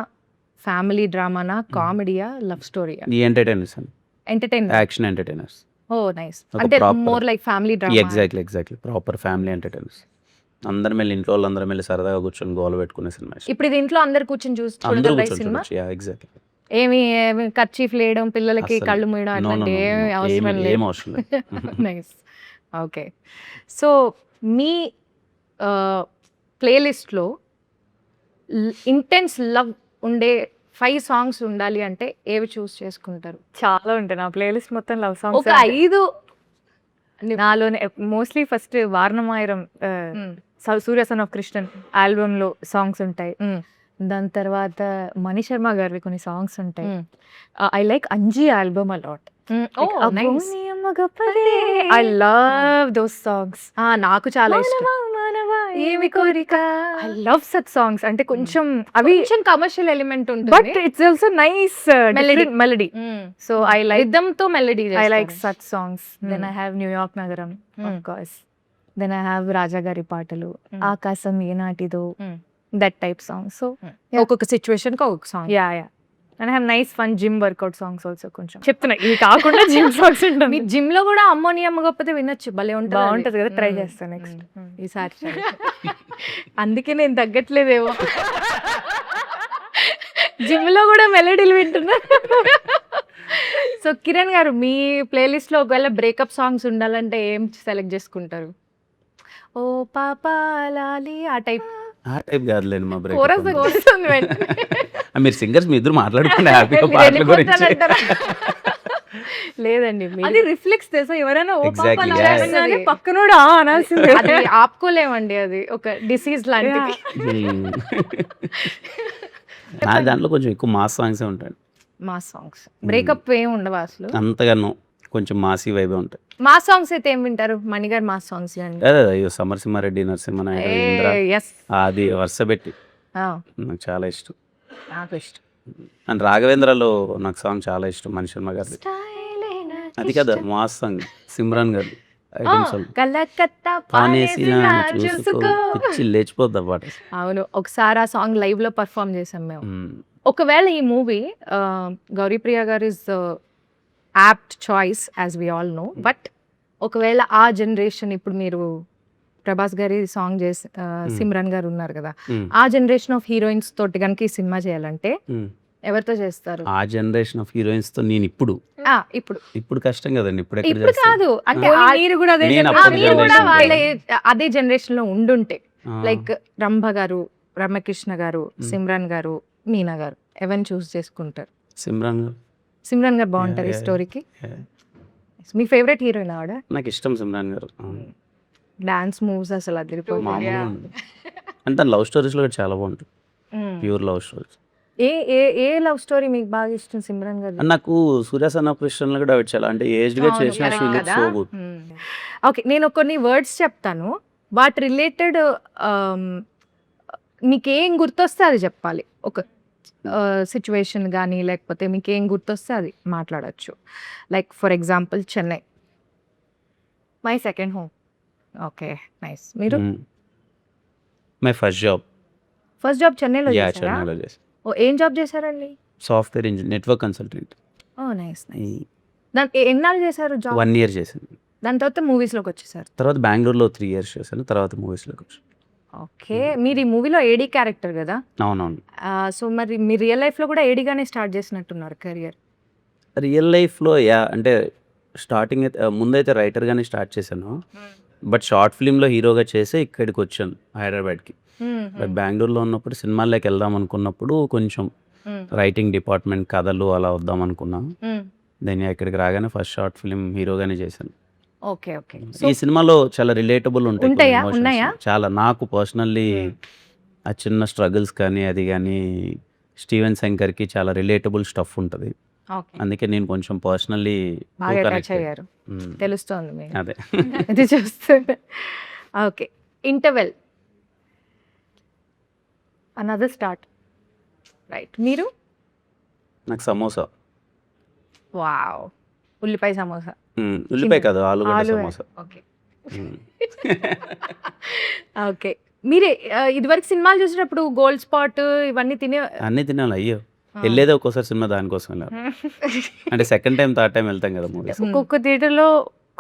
Speaker 1: ఫ్యామిలీ డ్రామానా, కామెడీయా, లవ్ స్టోరీయా?
Speaker 2: ఈ ఎంటర్టైనర్స్ అండి,
Speaker 1: ఎంటర్టైన్మెంట్,
Speaker 2: యాక్షన్ ఎంటర్టైనర్స్.
Speaker 1: ఓ నైస్. అంటే more like family drama.
Speaker 2: Exactly proper family entertainers. అందరం వెళ్ళి ఇంట్లో వాళ్ళందరం వెళ్ళి సరదాగా కూర్చొని గోల పెట్టుకునే సినిమా ఇష్టం.
Speaker 1: ఇప్పుడు ఇది ఇంట్లో అందరు కూర్చొని
Speaker 2: అందరూ
Speaker 1: చూడగలరా ఈ
Speaker 2: కూర్చొని
Speaker 1: సినిమా?
Speaker 2: చూడొచ్చు. ఎగ్జాక్ట్లీ.
Speaker 1: ఏమి కర్చీఫ్ లేయడం, పిల్లలకి
Speaker 2: అస్సలు.
Speaker 1: కళ్ళు మూయడం
Speaker 2: నో నో
Speaker 1: అట్లాంటి
Speaker 2: నో
Speaker 1: ఏమి అవసరం
Speaker 2: ఏం
Speaker 1: లేదు.
Speaker 2: అవసరం లేదు.
Speaker 1: నైస్. ఓకే. సో మీ ప్లేలిస్ట్లో ఇంటెన్స్ లవ్ ఉండే 5 సాంగ్స్ ఉండాలి అంటే ఏవి చూస్ చేసుకుంటారు?
Speaker 3: చాలా ఉంటాయి నా ప్లేలిస్ట్ మొత్తం లవ్ సాంగ్స్.
Speaker 1: ఒక 5.
Speaker 3: నాలోనే mostly first Vaaranam Aayiram Surya son of Krishnan album లో సాంగ్స్ ఉంటాయి. దాని తర్వాత మణి శర్మ గారివి కొన్ని సాంగ్స్ ఉంటాయి. I like Anji album a lot. I love those songs.
Speaker 1: నాకు చాలా ఇష్టం.
Speaker 3: ఏమి కోరిక, ఐ లవ్ సచ్ సాంగ్స్. అంటే కొంచెం అవి
Speaker 1: కొంచెం కమర్షియల్ ఎలిమెంట్
Speaker 3: బట్
Speaker 1: ఉంటుంది.
Speaker 3: It's also nice melody. So I like
Speaker 1: rhythm తో melody.
Speaker 3: I like such songs. Then I have New York Nagaram, of course. Then I have Raja Gari Paatalu, Akasam Yenatido, that type songs. So
Speaker 1: ఒక్కొక్క situation కి ఒక్కొక్క song.
Speaker 3: yeah. And I have nice fun gym workout songs also. కొంచెం చెప్తున్నా ఇవి కాకుండా gym songs
Speaker 1: మీ
Speaker 3: ఉంటుంది.
Speaker 1: Gym లో కూడా అమ్మోనియం కాకపోతే వినొచ్చు, భలే ఉంటుంది.
Speaker 3: బాగుంటది కదా, ట్రై చేస్తాను నెక్స్ట్.
Speaker 1: ఈసారి try చేయి. అందుకే నేను తగ్గట్లేదేమో. జిమ్ లో కూడా మెలడీలు వింటున్నా. సో కిరణ్ గారు, మీ ప్లేలిస్ట్ లో ఒకవేళ బ్రేకప్ సాంగ్స్ ఉండాలంటే ఏం సెలెక్ట్ చేసుకుంటారు? ఓ పాపా లాలి ఆ టైప్.
Speaker 2: ఆ టైప్ కాదులేండి మా బ్రేక్.
Speaker 1: కోరస్ వస్తుంది వెంటనే.
Speaker 2: మీరు సింగర్స్ మీ ఇద్దరు మాట్లాడుకోండి హ్యాపీగా
Speaker 1: మీరు
Speaker 2: పాటల గురించి.
Speaker 1: వెళ్ళిపోతానంటారా? లేదండి,
Speaker 3: అది రిఫ్లెక్స్ తెలుసా, ఎవరైనా ఓ
Speaker 2: Exactly,
Speaker 3: పాప
Speaker 2: yeah.
Speaker 3: అనగానే పక్కనోడు ఆ అనాల్సిందే.
Speaker 1: అది ఆపుకోలేమండి, అది ఒక డిసీజ్ లాంటిది.
Speaker 2: నా దాంట్లో కొంచెం ఎక్కువ మాస్ సాంగ్సే ఉంటాయి.
Speaker 1: మా సాంగ్స్ బ్రేకప్ ఏం ఉండవా అసలు?
Speaker 2: అంతగానో కొంచెం మాసీ వైబే ఉంటాయి.
Speaker 1: మా సాంగ్స్ అయితే ఏం వింటారు? మణిగారు మా సాంగ్స్ అండి.
Speaker 2: అదే అయ్యో సమరసింహారెడ్డి, నరసింహనాయుడు, ఇంద్ర,
Speaker 1: ఎస్,
Speaker 2: అది వరుస పెట్టి నాకు చాలా ఇష్టం.
Speaker 1: నాకు ఇష్టం.
Speaker 2: అండ్ రాఘవేంద్రలో నాకు సాంగ్ చాలా ఇష్టం, మణి శర్మ గారి. అది కదా మాస్ సాంగ్, సిమ్రాన్ గారు ఐటమ్ సాంగ్.
Speaker 1: కలకత్తా
Speaker 2: పానేసి
Speaker 1: పానేసినా
Speaker 2: చూసుకో
Speaker 1: చూసుకో.
Speaker 2: పిచ్చి లేచిపోద్ది ఆ పాట.
Speaker 1: అవును, ఒకసారి ఆ సాంగ్ లైవ్ లో పర్ఫామ్ చేసాం మేము. ఒకవేళ ఈ మూవీ గౌరీప్రియ గారు is apt choice as we all know, but ఒకవేళ ఆ జనరేషన్, ఇప్పుడు మీరు ప్రభాస్ గారి సాంగ్ చేసి సిమ్రన్ గారు ఉన్నారు కదా, ఆ జనరేషన్ ఆఫ్ హీరోయిన్స్ తోటి కనుక ఈ సినిమా చేయాలంటే ఎవరితో చేస్తారు?
Speaker 2: ఆ జనరేషన్ ఆఫ్ హీరోయిన్స్ తో నేను ఇప్పుడు కష్టం కదండి. ఇప్పుడు ఎక్కడ
Speaker 1: ఇప్పుడు
Speaker 2: చేస్తాను?
Speaker 1: కాదు, అంటే
Speaker 3: మీరు కూడా అదే
Speaker 2: నేను
Speaker 3: generation.
Speaker 2: అప్పుడు
Speaker 1: మీరు కూడా
Speaker 2: generation
Speaker 1: వాళ్ళ
Speaker 2: కి.
Speaker 1: అదే జనరేషన్ లో ఉండుంటే,
Speaker 2: ఆ,
Speaker 1: లైక్ రంభ గారు, రమ్యకృష్ణ గారు, సిమ్రాన్ గారు, మీనా గారు, ఎవరిని చూస్ చేసుకుంటారు?
Speaker 2: సిమ్రాన్ గారు.
Speaker 1: సిమ్రాన్ గారు బాగుంటారు ఈ
Speaker 2: Yeah, yeah,
Speaker 1: స్టోరీకి.
Speaker 2: Yeah.
Speaker 1: మీ ఫేవరెట్ హీరోయిన్ ఆవిడ.
Speaker 2: నాకు ఇష్టం సిమ్రాన్ గారు.
Speaker 1: డాన్స్ మూవ్స్ అసలు అదిరిపోతుంది.
Speaker 2: మామూలుగా ఉండదు. అంటే లవ్ స్టోరీస్ లో కూడా చాలా బాగుంటుంది, ప్యూర్ లవ్ స్టోరీస్.
Speaker 1: ఏ ఏ ఏ లవ్ స్టోరీ మీకు బాగా ఇష్టం సిమ్రాన్ గారు?
Speaker 2: అండ్ నాకు సూర్య సన్ ఆఫ్ కృష్ణ కూడా ఆవిడ చాలా అంటే ఏజ్డ్ గా చేసిన she look so good.
Speaker 1: Okay, నేను కొన్ని వర్డ్స్ చెప్తాను, వాటి రిలేటెడ్ మీకేం గుర్తొస్తే అది చెప్పాలి. ఒక సిచ్యువేషన్ కానీ లేకపోతే మీకు ఏం గుర్తొస్తే అది మాట్లాడచ్చు. Like for example Chennai, my second home. Okay, nice. మీరు
Speaker 2: my first job.
Speaker 1: First job చెన్నైలో
Speaker 2: యా
Speaker 1: చేశారా?
Speaker 2: చెన్నైలో చేశాను.
Speaker 1: ఓ, ఏం జాబ్ చేశారండి?
Speaker 2: Software engineer, network consultant.
Speaker 1: Oh nice nice. దాని ఎన్నాళ్ళు చేశారు జాబ్?
Speaker 2: 1 year చేశాను.
Speaker 1: దాని తర్వాత మూవీస్లోకి వచ్చేసారు.
Speaker 2: తర్వాత బెంగళూరులో 3 years చేశాను, తర్వాత మూవీస్లోకి వచ్చాను.
Speaker 1: ఓకే, మీరు ఈ మూవీలో ఏడీ క్యారెక్టర్ కదా,
Speaker 2: అవునవును.
Speaker 1: సో మరి మీ రియల్ లైఫ్లో కూడా ఏడీగానే స్టార్ట్ చేసినట్టున్నారు కెరియర్.
Speaker 2: రియల్ లైఫ్లో అంటే స్టార్టింగ్ అయితే ముందైతే రైటర్గానే స్టార్ట్ చేశాను, బట్ షార్ట్ ఫిల్మ్లో హీరోగా చేసి ఇక్కడికి వచ్చాను హైదరాబాద్కి. బట్ బెంగళూరులో ఉన్నప్పుడు సినిమాల్లోకి వెళ్దాం అనుకున్నప్పుడు కొంచెం రైటింగ్ డిపార్ట్మెంట్, కథలు అలా వద్దాం అనుకున్నాను. దెన్ ఇక్కడికి రాగానే ఫస్ట్ షార్ట్ ఫిల్మ్ హీరోగానే చేశాను.
Speaker 1: Okay okay.
Speaker 2: ఈ సినిమాలో చాలా రిలేటబుల్ ఉంటాయి కొన్ని
Speaker 1: ఉంటాయా?
Speaker 2: emotions.
Speaker 1: ఉన్నాయా?
Speaker 2: చాలా నాకు పర్సనల్లీ ఆ చిన్న స్ట్రగుల్స్ కానీ అది కానీ స్టీవెన్ శంకర్కి చాలా రిలేటబుల్ స్టఫ్ ఉంటుంది.
Speaker 1: ఓకే,
Speaker 2: అందుకే నేను కొంచెం పర్సనల్లీ
Speaker 1: బాగా టచ్ అయ్యారు, తెలుస్తోంది మీకు.
Speaker 2: అదే.
Speaker 1: అది చూస్తుంటే. Okay, interval, another start, right. మీరు?
Speaker 2: నాకు సమోసా.
Speaker 1: వావ్, ఉల్లిపాయ సమోసా.
Speaker 2: ఉల్లిపాయ కాదు, ఆలుగడ్డ
Speaker 1: ఆలు.
Speaker 2: సమోసా.
Speaker 1: Okay okay. మీరే ఇదివరకు సినిమాలు చూసినప్పుడు గోల్డ్ స్పాట్ ఇవన్నీ తినే
Speaker 2: అన్నీ తినాలి. అయ్యో, వెళ్ళేదే ఒక్కోసారి సినిమా దానికోసం వెళ్ళాలి. అంటే సెకండ్ టైం థర్డ్ టైం వెళ్తాం కదా మూవీస్.
Speaker 3: ఒక్కొక్క థియేటర్లో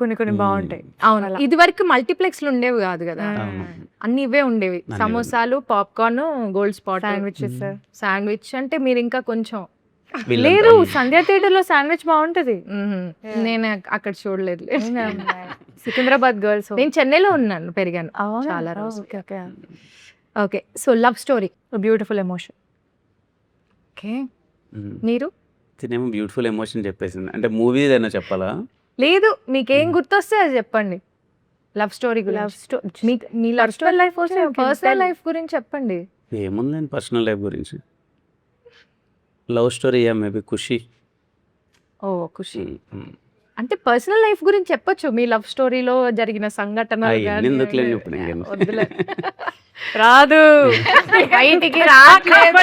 Speaker 3: కొన్ని కొన్ని బాగుంటాయి.
Speaker 1: అవును,
Speaker 3: అలా.
Speaker 1: ఇది వరకు మల్టీప్లెక్స్లు ఉండేవి కాదు కదా,
Speaker 2: అవును.
Speaker 1: అన్ని ఇవే ఉండేవి.
Speaker 2: అన్నీ
Speaker 1: సమోసాలు, popcorn, gold spot,
Speaker 3: sandwiches.
Speaker 1: Sandwich. అంటే మీరు ఇంకా కొంచెం
Speaker 2: వీళ్ళంతా.
Speaker 3: లేదు, సంధ్యా థియేటర్ లో శాండ్విచ్ బాగుంటది.
Speaker 1: నేను అక్కడ చూడలేదు.
Speaker 3: సికింద్రాబాద్ గర్ల్స్.
Speaker 1: నేను చెన్నైలో ఉన్నాను, పెరిగాను చాలా రోజులు.
Speaker 3: Okay okay.
Speaker 1: Okay, so love story.
Speaker 3: Beautiful emotion.
Speaker 1: Okay, మీరు?
Speaker 2: తినేమో బ్యూటిఫుల్ ఎమోషన్ చెప్పేసింది. అంటే మూవీ ఏదైనా చెప్పాలా?
Speaker 1: లేదు, మీకేం గుర్తొస్తే అది చెప్పండి. లవ్ స్టోరీ
Speaker 3: లవ్
Speaker 1: గురించి,
Speaker 3: స్టోరీ.
Speaker 1: మీ love story
Speaker 3: life
Speaker 1: personal life గురించి చెప్పండి.
Speaker 2: ఏముందండి పర్సనల్ లైఫ్ గురించి. Love story maybe Khushi.
Speaker 1: ఓ ఖుషి. అంటే పర్సనల్ లైఫ్ గురించి చెప్పొచ్చు, మీ లవ్ స్టోరీలో జరిగిన సంఘటనలు
Speaker 2: అవన్నీ
Speaker 1: గానీ.
Speaker 2: ఎందుకులేండి ఇప్పుడు ఇంకేం.
Speaker 1: వద్దులే.
Speaker 3: రాదు
Speaker 1: బయటికి రావట్లేదు.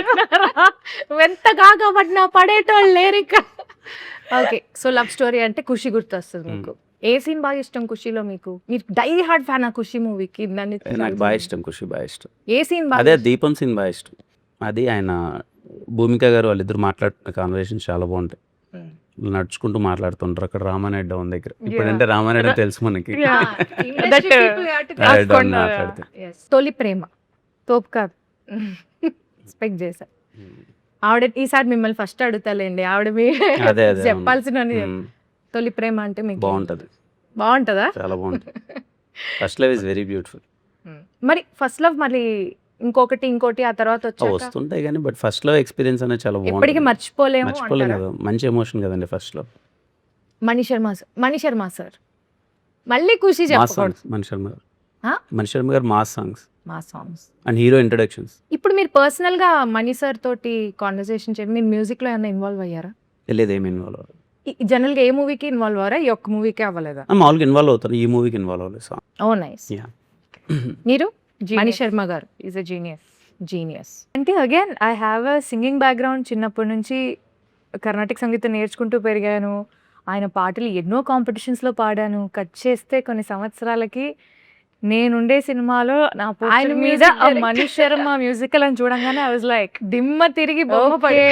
Speaker 1: ఎంత కాకపడినా పడేటోళ్ళు లేరు ఇక్కడ. ఓకే, సో లవ్ స్టోరీ అంటే ఖుషి గుర్తొస్తుంది మీకు. ఏ సీన్ బాగా ఇష్టం ఖుషిలో మీకు? మీరు డై హార్డ్ ఫ్యాన్ ఆ ఖుషి మూవీకి? దాన్ని
Speaker 2: నాకు బాగా ఇష్టం ఖుషి, బాగా ఇష్టం.
Speaker 1: ఏ సీన్ బాగా
Speaker 2: అదే దీపం సీన్ బాగా ఇష్టం. అది ఆయన భూమిక గారు వాళ్ళిద్దరు మాట్లాడుతున్న కాన్వర్సేషన్ చాలా బాగుంటాయి. నడుచుకుంటూ మాట్లాడుతుంటారు అక్కడ రామానాయుడు డౌన్ దగ్గర. ఇప్పుడంటే రామానాయుడు తెలుసు మనకి. డౌన్ మాట్లాడితే
Speaker 1: తొలి ప్రేమ తోపు కాదు, ఎక్స్పెక్ట్ చేశా. ఆవిడ ఈసారి మిమ్మల్ని ఫస్ట్ అడుగుతాలేండి, ఆవిడ మీ
Speaker 2: అదే అదే
Speaker 1: చెప్పాల్సిన తొలి ప్రేమ అంటే మీకు
Speaker 2: బాగుంటది,
Speaker 1: బాగుంటుందా?
Speaker 2: చాలా బాగుంటుంది. First love is very beautiful.
Speaker 1: మరి ఫస్ట్ లవ్ మరి ఇంకోటి ఆ తర్వాత వచ్చాక
Speaker 2: వస్తుంటాయి కానీ బట్ ఫస్ట్ లవ్ ఎక్స్పీరియన్స్ అనేది చాలా
Speaker 1: ఎప్పటికీ
Speaker 2: బాగుంటుంది.
Speaker 1: మర్చిపోలేము
Speaker 2: మర్చిపోలేం
Speaker 1: అంటారా?
Speaker 2: కదా, మంచి ఎమోషన్ కదండి first love.
Speaker 1: Mani Sharma sir మళ్ళీ ఖుషి
Speaker 2: మాస్
Speaker 1: చెప్పకూడదు.
Speaker 2: సాంగ్స్ మణిశర్మ గారు.
Speaker 1: ఆ?
Speaker 2: మణిశర్మ గారు మాస్ సాంగ్స్
Speaker 1: మా సాంగ్స్.
Speaker 2: And hero introductions.
Speaker 1: ఇప్పుడు మీరు పర్సనల్ గా మణి సార్ తోటి కాన్వర్సేషన్ చేయండి, మీరు మ్యూజిక్ లో ఏమైనా ఇన్వాల్వ్ అయ్యారా?
Speaker 2: లేదు, ఏమి ఇన్వాల్వ్ అవ్వలేదు.
Speaker 1: జనరల్ గా ఏ మూవీకి ఇన్వాల్వ్ అవ్వరా? ఈ ఒక్క మూవీకే అవ్వలేదా?
Speaker 2: మామూలుగా ఇన్వాల్వ్ అవుతాను, ఈ మూవీకి ఇన్వాల్వ్ అవ్వలేదు. సాంగ్
Speaker 1: ఓ నైస్. మీరు? మణి శర్మ గారు
Speaker 3: ఈజ్ అ జీనియస్.
Speaker 1: జీనియస్.
Speaker 3: అంటే again I have a singing background. చిన్నప్పటి నుంచి కర్ణాటక సంగీతం నేర్చుకుంటూ పెరిగాను. ఆయన పాటలు ఎన్నో కాంపిటీషన్స్లో పాడాను. కట్ చేస్తే కొన్ని సంవత్సరాలకి నేనుండే సినిమాలో నా
Speaker 1: ఆయన
Speaker 3: ఆయన మీద
Speaker 1: music director.
Speaker 3: Mani Sharma musical అని చూడంగానే ఐ వాజ్ లైక్ దిమ్మ తిరిగి బొమ్మ పడి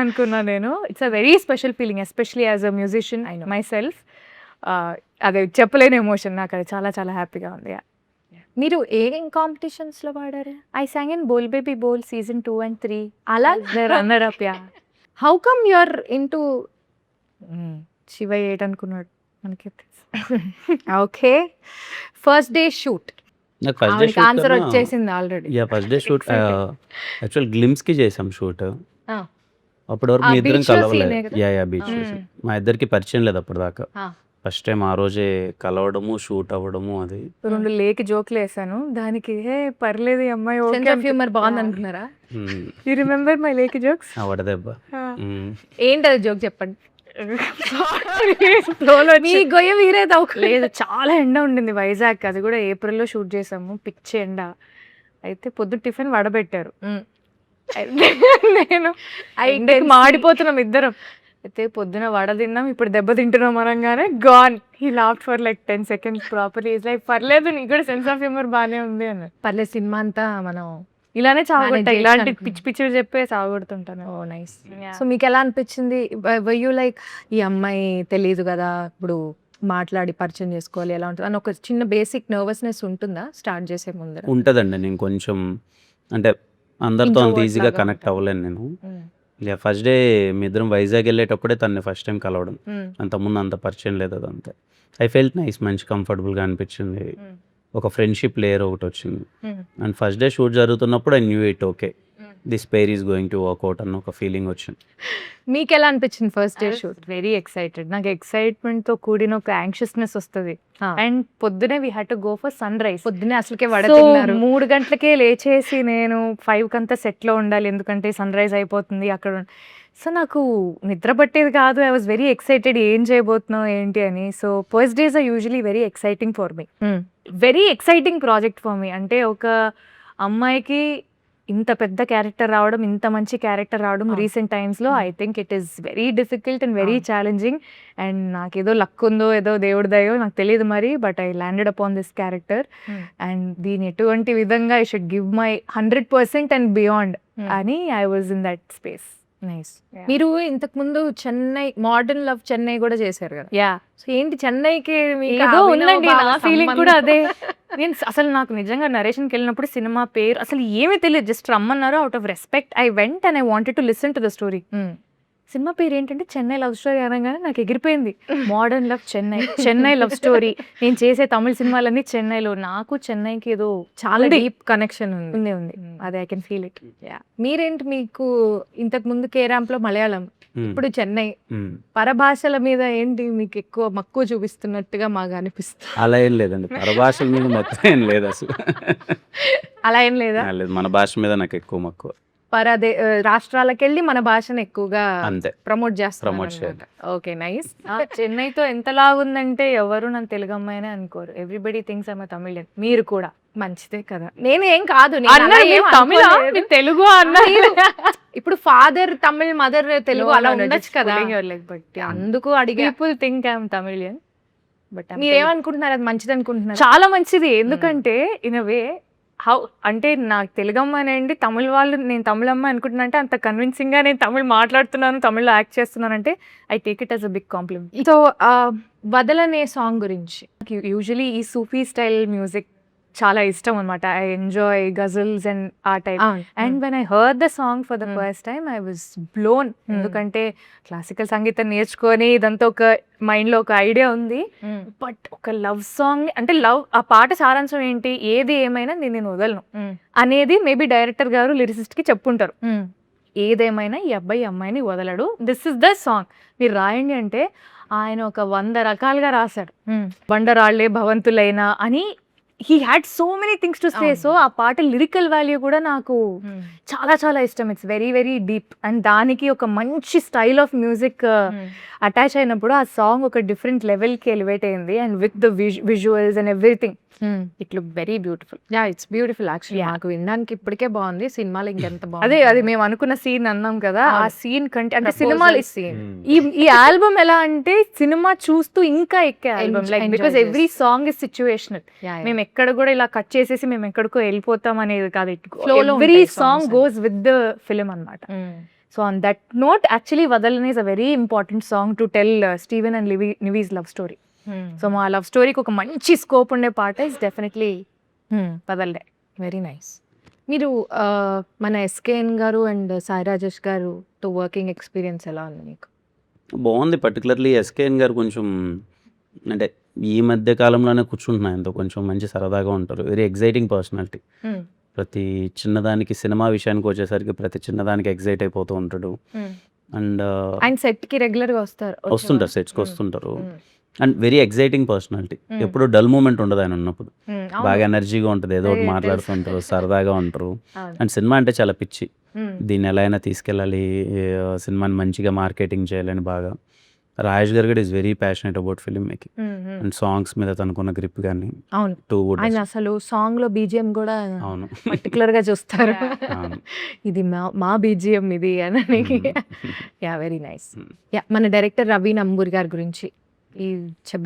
Speaker 3: అనుకున్నా నేను. It's a very special feeling, especially as a musician my self. అదే చెప్పలేని ఎమోషన్, నాకు అది చాలా చాలా హ్యాపీగా ఉంది.
Speaker 1: మీరు ఏం కాంపిటీషన్స్ లో పాడారు?
Speaker 3: I sang in Bol Baby Bol season 2 and 3.
Speaker 1: అలా
Speaker 3: runner up. Yeah.
Speaker 1: How come you're into
Speaker 3: Shiva 8 అనుకున్నాడు మనకి.
Speaker 1: ఓకే, ఫస్ట్ డే షూట్
Speaker 2: నాకు ఫస్ట్ డే
Speaker 1: ఆవిడకి ఆన్సర్ వచ్చేసింది already.
Speaker 2: First day shoot actual glimpse కి చేసాం షూట్.
Speaker 1: ఆ.
Speaker 2: అప్పటి వరకు
Speaker 1: ఆ
Speaker 2: మీ ఇద్దరం
Speaker 1: beach లో
Speaker 2: కలవలేదు.
Speaker 1: scene ఏ కదా?
Speaker 2: బీచ్ మా ఇద్దరికి పరిచయం లేదు అప్పటిదాకా.
Speaker 1: ఆ.
Speaker 2: ఫస్ట్ టైం ఆ రోజే కలవడము, షూట్ అవ్వడము. అది
Speaker 3: 2 లేకి జోకులు వేసాను దానికి. హే పర్లేదు ఈ అమ్మాయి
Speaker 1: సెన్స్ ఆఫ్ హ్యూమర్ బాగుంది అనుకున్నారా?
Speaker 3: యూ రిమెంబర్ మై లేకి జోక్స్?
Speaker 2: వడదెబ్బ.
Speaker 1: ఏంటది జోక్ చెప్పండి. మీ
Speaker 3: మీ
Speaker 1: గొయ్య వీరేది
Speaker 3: లేదు, చాలా ఎండ ఉండింది వైజాగ్. అది కూడా ఏప్రిల్లో షూట్ చేసాము, పిచ్చి ఎండ. అయితే పొద్దు టిఫిన్ వడబెట్టారు. నేను ఎండకి మాడిపోతున్నాం ఇద్దరం. అయితే పొద్దున వడ తిన్నాం, ఇప్పుడు దెబ్బ తింటున్నాం అనగానే gone. He laughed for like 10 seconds properly. Is like పర్లేదు నీకు కూడా సెన్స్ ఆఫ్ హ్యూమర్ బాగానే ఉంది అన్న.
Speaker 1: పర్లేదు, సినిమా అంతా మనం
Speaker 3: ఇలానే చావగొట్టా,
Speaker 1: Manage
Speaker 3: ఇలాంటి
Speaker 1: చేయొచ్చు
Speaker 3: పిచ్చి పిచ్చివి చెప్పే చావగొడుతుంటాను.
Speaker 1: ఓ నైస్. సో మీకు ఎలా అనిపించింది? యూ లైక్ ఈ అమ్మాయి తెలియదు కదా, ఇప్పుడు మాట్లాడి పరిచయం చేసుకోవాలి ఎలా ఉంటుంది అని ఒక చిన్న బేసిక్ నర్వస్నెస్ ఉంటుందా స్టార్ట్ చేసే ముందర?
Speaker 2: ఉంటుందండి. నేను కొంచెం అంటే అందరితో అంత
Speaker 1: Introvert
Speaker 2: ఈజీగా
Speaker 1: లాగా
Speaker 2: కనెక్ట్
Speaker 1: ఉంటారు.
Speaker 2: అవ్వలేను నేను. ఫస్ట్ డే మీ ఇద్దరం వైజాగ్ వెళ్ళేటప్పుడే తనని ఫస్ట్ టైం కలవడం. అంతకుముందు అంత పరిచయం లేదు, అదంతే. ఐ ఫెల్ట్ నైస్, మంచి కంఫర్టబుల్గా అనిపించింది. ఒక ఫ్రెండ్షిప్ లేయర్ ఒకటి వచ్చింది. అండ్ ఫస్ట్ డే షూట్ జరుగుతున్నప్పుడు I knew it okay this pair is going to work out అన్న ఒక ఫీలింగ్ వచ్చింది.
Speaker 1: మీకు ఎలా అనిపించింది first day shoot?
Speaker 3: Very excited. నాకు ఎక్సైట్మెంట్ తో కూడిన ఒక యాంగ్షియస్నెస్ వస్తుంది. అండ్ పొద్దునే we had to go for sunrise.
Speaker 1: పొద్దునే అసలుకే వడతిన్నారు.
Speaker 3: 3 గంటలకే లేచేసి నేను 5 కంతా సెట్లో ఉండాలి, ఎందుకంటే సన్ రైజ్ అయిపోతుంది అక్కడ. సో నాకు నిద్ర పట్టేది కాదు. ఐ వాజ్ వెరీ ఎక్సైటెడ్, ఏం చేయబోతున్నావు ఏంటి అని. So first days are usually very exciting for me, very exciting project for me. అంటే ఒక అమ్మాయికి ఇంత పెద్ద క్యారెక్టర్ రావడం, ఇంత మంచి క్యారెక్టర్ రావడం రీసెంట్ టైమ్స్లో I think it is very difficult and very challenging. And నాకేదో లక్ ఉందో ఏదో దేవుడి దయో నాకు తెలియదు మరి, but I landed upon this character. And దీని ఎటువంటి విధంగా I should give my 100% and beyond అని I was in that space.
Speaker 1: Nice. మీరు ఇంతకు ముందు చెన్నై మోడర్న్ లవ్ చెన్నై కూడా చేశారు కదా.
Speaker 3: యా
Speaker 1: సో ఏంటి చెన్నైకి మీకు
Speaker 3: ఏదో
Speaker 1: అభినవ్
Speaker 3: ఉందండి,
Speaker 1: బావ
Speaker 3: నా ఫీలింగ్ కూడా
Speaker 1: సంబంధం?
Speaker 3: అదే. నేను అసలు నాకు నిజంగా నరేషన్కి వెళ్ళినప్పుడు సినిమా పేరు అసలు ఏమీ తెలియదు, జస్ట్ రమ్మన్నారు. Out of respect I went and I wanted to listen to the story.
Speaker 1: Hmm.
Speaker 3: Cinema పేరు ఏంటంటే చెన్నై లవ్ స్టోరీ అనగానే నాకు ఎగిరిపోయింది. Modern love Chennai, Chennai love story. నేను చేసే తమిళ సినిమాలన్నీ చెన్నైలో. నాకు చెన్నైకి ఏదో
Speaker 1: చాలా
Speaker 3: ఉంది.
Speaker 1: డీప్ కనెక్షన్ ఉంది.
Speaker 3: ఉంది ఉంది
Speaker 1: మ్మ్.
Speaker 3: అదే, ఐ కెన్ ఫీల్ ఇట్.
Speaker 1: మీరేంటి, మీకు ఇంతకు ముందు కేరాంప్ లో మలయాళం,
Speaker 2: మ్మ్.
Speaker 1: ఇప్పుడు చెన్నై,
Speaker 2: మ్మ్.
Speaker 1: పరభాషల మీద ఏంటి మీకు ఎక్కువ మక్కువ చూపిస్తున్నట్టుగా మాకు అనిపిస్తుంది.
Speaker 2: అలా ఏం లేదండి, పరభాషల మీద మొత్తం ఏం లేదు అసలు.
Speaker 1: అలా ఏం లేదా?
Speaker 2: లేదు, మన భాష మీద నాకు ఎక్కువ మక్కువ
Speaker 1: రాష్ట్రాలకు వెళ్ళి మన భాషను ఎక్కువగా
Speaker 2: అంతే.
Speaker 1: ప్రమోట్
Speaker 2: Promote
Speaker 1: చేస్తారు. Okay, nice.
Speaker 3: చెన్నైతో ఎంతలాగుందంటే ఎవరు నన్ను తెలుగు అమ్మాయినే అనుకోరు. Everybody things I'm Tamilan. మీరు కూడా
Speaker 1: మంచిదే కదా. నేను ఏం కాదు, నేను అలా
Speaker 3: అన్నారు,
Speaker 1: ఏం
Speaker 3: మీరు తమిళ,
Speaker 1: అనుకోలేదు.
Speaker 3: మీరు తెలుగు అన్నారు.
Speaker 1: ఇప్పుడు ఫాదర్ తమిళ్, మదర్ తెలుగు, అలా ఉండొచ్చు కదా.
Speaker 3: బట్
Speaker 1: అందుకు అడిగా.
Speaker 3: People think I'm Tamilian, but
Speaker 1: మీరేమనుకుంటున్నారు, అది మంచిది అనుకుంటున్నారు?
Speaker 3: చాలా మంచిది. ఎందుకంటే ఇన్ వే హౌ అంటే నాకు తెలుగు అమ్మాయినండి, తమిళ వాళ్ళు నేను తమిళ అమ్మాయి అనుకుంటున్నా అంటే అంత కన్విన్సింగ్ గా నేను తమిళ్ మాట్లాడుతున్నాను, తమిళ్లో యాక్ట్ చేస్తున్నాను అంటే I take it as a big compliment.
Speaker 1: So Vadhalane song గురించి.
Speaker 3: యూజువలీ ఈ సూఫీ స్టైల్ మ్యూజిక్ చాలా ఇష్టం అనమాట. ఐ ఎంజాయ్ గజల్స్ అండ్ ఆ type. And when I heard the song for the first time I was blown. ఎందుకంటే క్లాసికల్ సంగీతం నేర్చుకొని ఇదంతా ఒక మైండ్ లో ఒక ఐడియా ఉంది, బట్ ఒక లవ్ సాంగ్ అంటే లవ్, ఆ పాట సారాంశం ఏంటి, ఏది ఏమైనా నేను వదలను అనేది మేబీ డైరెక్టర్ గారు లిరిసిస్ట్ కి చెప్పుంటారు. ఏదేమైనా ఈ అబ్బాయి అమ్మాయిని వదలడు, దిస్ ఇస్ ద సాంగ్, మీరు రాయండి అంటే ఆయన ఒక 100 రకాలుగా రాశాడు. బండరాళ్లే భవంతులైనా అని he had so many things to say. So ఆ పాట లిరికల్ వాల్యూ కూడా నాకు చాలా చాలా ఇష్టం. It's very very deep. And దానికి ఒక మంచి స్టైల్ ఆఫ్ మ్యూజిక్ అటాచ్ అయినప్పుడు ఆ సాంగ్ ఒక డిఫరెంట్ లెవెల్కి ఎలివేట్ అయింది. And with the visuals and everything it look very beautiful.
Speaker 1: Yeah, it's beautiful actually. నాకు వినడానికి ఇప్పటికే బాగుంది, సినిమాలో ఇంకెంత బాగుంది.
Speaker 3: అదే మేము అనుకున్న సీన్ అన్నాం కదా, ఆ సీన్ కంటే అంటే
Speaker 1: Proposal
Speaker 3: సినిమాలో
Speaker 1: scene.
Speaker 3: ఈ ఆల్బమ్ ఎలా అంటే సినిమా చూస్తూ ఇంకా ఎక్కే album, like
Speaker 1: Enjoy
Speaker 3: because every song is situational. మేము ఎక్కడ కూడా ఇలా కట్ చేసేసి మేము ఎక్కడికో వెళ్ళిపోతాం అనేది కాదు.
Speaker 1: Flow లో
Speaker 3: ఎవ్రీ
Speaker 1: ఉంటాయి
Speaker 3: song
Speaker 1: songs.
Speaker 3: Goes with the film అన్నమాట. So on that note actually Vadhalani is a very important song to tell Steven and Nivi's love story. So మా లవ్ స్టోరీకి ఒక మంచి స్కోప్ ఉండే పాట is definitely Vadhalade.
Speaker 1: Very nice. మీరు మన ఎస్కేఎన్ గారు అండ్ సాయి రాజేష్ గారుతో వర్కింగ్ ఎక్స్పీరియన్స్ ఎలా ఉంది మీకు?
Speaker 2: బాగుంది. పర్టికులర్లీ ఎస్కేఎన్ గారు కొంచెం అంటే ఈ మధ్య కాలంలోనే కూర్చుంటున్నా ఆయనతో, కొంచెం మంచి సరదాగా ఉంటారు. Very exciting personality. ప్రతి చిన్నదానికి, సినిమా విషయానికి వచ్చేసరికి ప్రతి చిన్నదానికి ఎగ్జైట్ అయిపోతూ ఉంటాడు. అండ్
Speaker 1: ఆయన సెట్ కి రెగ్యులర్ గా
Speaker 2: వస్తుంటారు, సెట్స్కి వస్తుంటారు. And very exciting personality. ఎప్పుడు డల్ మూమెంట్ ఉండదు ఆయన ఉన్నప్పుడు. బాగా ఎనర్జీగా ఉంటుంది, ఏదో ఒకటి మాట్లాడుతుంటారు, సరదాగా ఉంటారు. అండ్ సినిమా అంటే చాలా పిచ్చి. దీన్ని ఎలా అయినా తీసుకెళ్ళాలి, సినిమాని మంచిగా మార్కెటింగ్ చేయాలని బాగా. రాజేష్ గారు కూడా is very passionate about film making and songs మీద తనకున్న గ్రిప్ కానీ
Speaker 1: అవును.
Speaker 2: Too good.
Speaker 1: ఆయన అసలు సాంగ్ లో బీజిఎం కూడా
Speaker 2: అవును.
Speaker 1: పర్టికులర్ గా చూస్తారు.
Speaker 2: అవును.
Speaker 1: ఇది మా బీజిఎం ఇది అని. Yeah, very nice. యా, మన డైరెక్టర్ రవి నంబూరి గారి గురించి.
Speaker 3: ఈ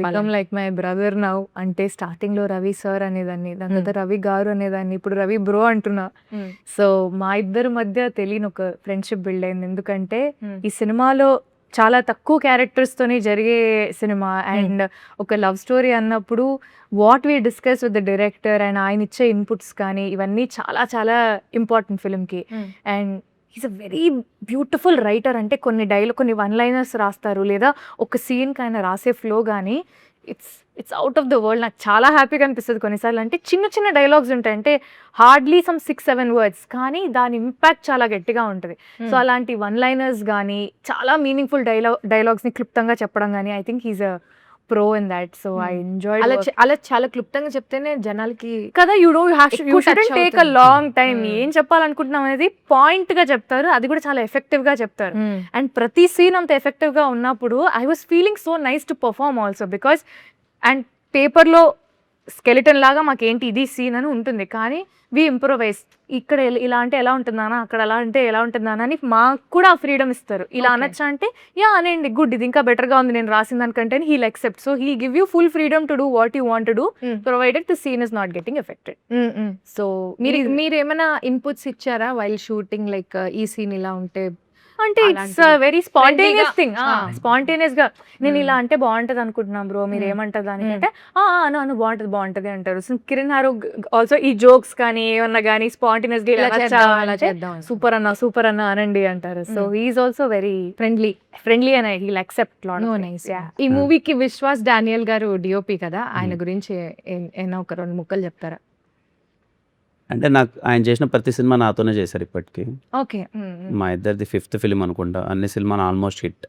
Speaker 3: become like my brother now. అంటే స్టార్టింగ్ లో రవి సార్ అనేదాన్ని, దాని తర్వాత రవి గారు అనేదాన్ని, ఇప్పుడు రవి బ్రో అంటున్నా. సో మా ఇద్దరి మధ్య తెలియని ఒక ఫ్రెండ్షిప్ బిల్డ్ అయింది. ఎందుకంటే ఈ సినిమాలో చాలా తక్కువ క్యారెక్టర్స్తోనే జరిగే సినిమా అండ్ ఒక లవ్ స్టోరీ అన్నప్పుడు what we discuss with the director and ఆయన ఇచ్చే ఇన్పుట్స్ కానీ ఇవన్నీ చాలా చాలా ఇంపార్టెంట్ ఫిల్మ్కి. And is a very beautiful writer. అంటే కొన్ని వన్ లైనర్స్ రాస్తారు, లేదా ఒక సీన్కి ఆయన రాసే ఫ్లో కానీ it's out of the world. నాకు చాలా హ్యాపీగా అనిపిస్తుంది కొన్నిసార్లు. అంటే చిన్న చిన్న డైలాగ్స్ ఉంటాయి, అంటే హార్డ్లీ సమ్ 6-7 వర్డ్స్, కానీ దాని ఇంపాక్ట్ చాలా గట్టిగా ఉంటుంది. సో అలాంటి వన్ లైనర్స్ కానీ చాలా మీనింగ్ఫుల్ డైలాగ్స్ని క్లుప్తంగా చెప్పడం కానీ I think he's a pro in that. So I enjoy.
Speaker 1: అలా చాలా క్లుప్తంగా చెప్తేనే జనాలకి
Speaker 3: కదా, you shouldn't take a long time. ఏం చెప్పాలనుకుంటున్నాం అనేది పాయింట్ గా చెప్తారు, అది కూడా చాలా ఎఫెక్టివ్ గా చెప్తారు. అండ్ ప్రతి సీన్ అంత ఎఫెక్టివ్ గా ఉన్నప్పుడు I was feeling so nice to perform also. Because and పేపర్లో స్కెలిటన్ లాగా మాకేంటి ఇది సీన్ అని ఉంటుంది, కానీ వి ఇంప్రొవైజ్. ఇక్కడ ఇలా అంటే ఎలా ఉంటుందానా, అక్కడ అలా అంటే ఎలా ఉంటుందానా అని మాకు కూడా ఫ్రీడమ్ ఇస్తారు. ఇలా అనొచ్చా అంటే యా అనండి, గుడ్, ఇది ఇంకా బెటర్గా ఉంది నేను రాసిన దానికంటే, he'll accept. So he give you full freedom to do what you want to do provided the scene is not getting affected. So
Speaker 1: మీరు ఏమైనా ఇన్పుట్స్ ఇచ్చారా వైల్ షూటింగ్, లైక్ ఈ సీన్ ఇలా ఉంటే
Speaker 3: అంటే ఇట్స్
Speaker 1: అలాంటివి.
Speaker 3: వెరీ స్పాంటేనియస్
Speaker 1: Friendly-గా.
Speaker 3: Thing.
Speaker 1: Ah.
Speaker 3: Spontaneous గా నేను
Speaker 1: Hmm.
Speaker 3: ఇలా అంటే బాగుంటది అనుకుంటున్నాం బ్రో, మీరు ఏమంటారు దానికంటే అను బాగుంటది అంటారు. సో కిరణ్ హారు ఆల్సో ఈ జోక్స్ కానీ ఏమన్నా కానీ స్పాంటేనియస్ గా
Speaker 1: ఇలా చేద్దాం, అలా చేద్దాం.
Speaker 3: సూపర్ అన్న అనండి అంటారు. So he is also very
Speaker 1: friendly.
Speaker 3: Friendly and he'll accept lot
Speaker 1: no nice. ఈ మూవీకి విశ్వాస్ డానియల్ గారు డిఓపి కదా, ఆయన గురించి ఏమైనా ఒక 2 ముక్కలు చెప్తారా?
Speaker 2: అంటే నాకు ఆయన చేసిన ప్రతి సినిమా నాతోనే చేశారు ఇప్పటికీ.
Speaker 1: ఓకే.
Speaker 2: మా ఇద్దరిది 5th ఫిలిం అనుకుంటా. అన్ని సినిమాలు ఆల్మోస్ట్ హిట్.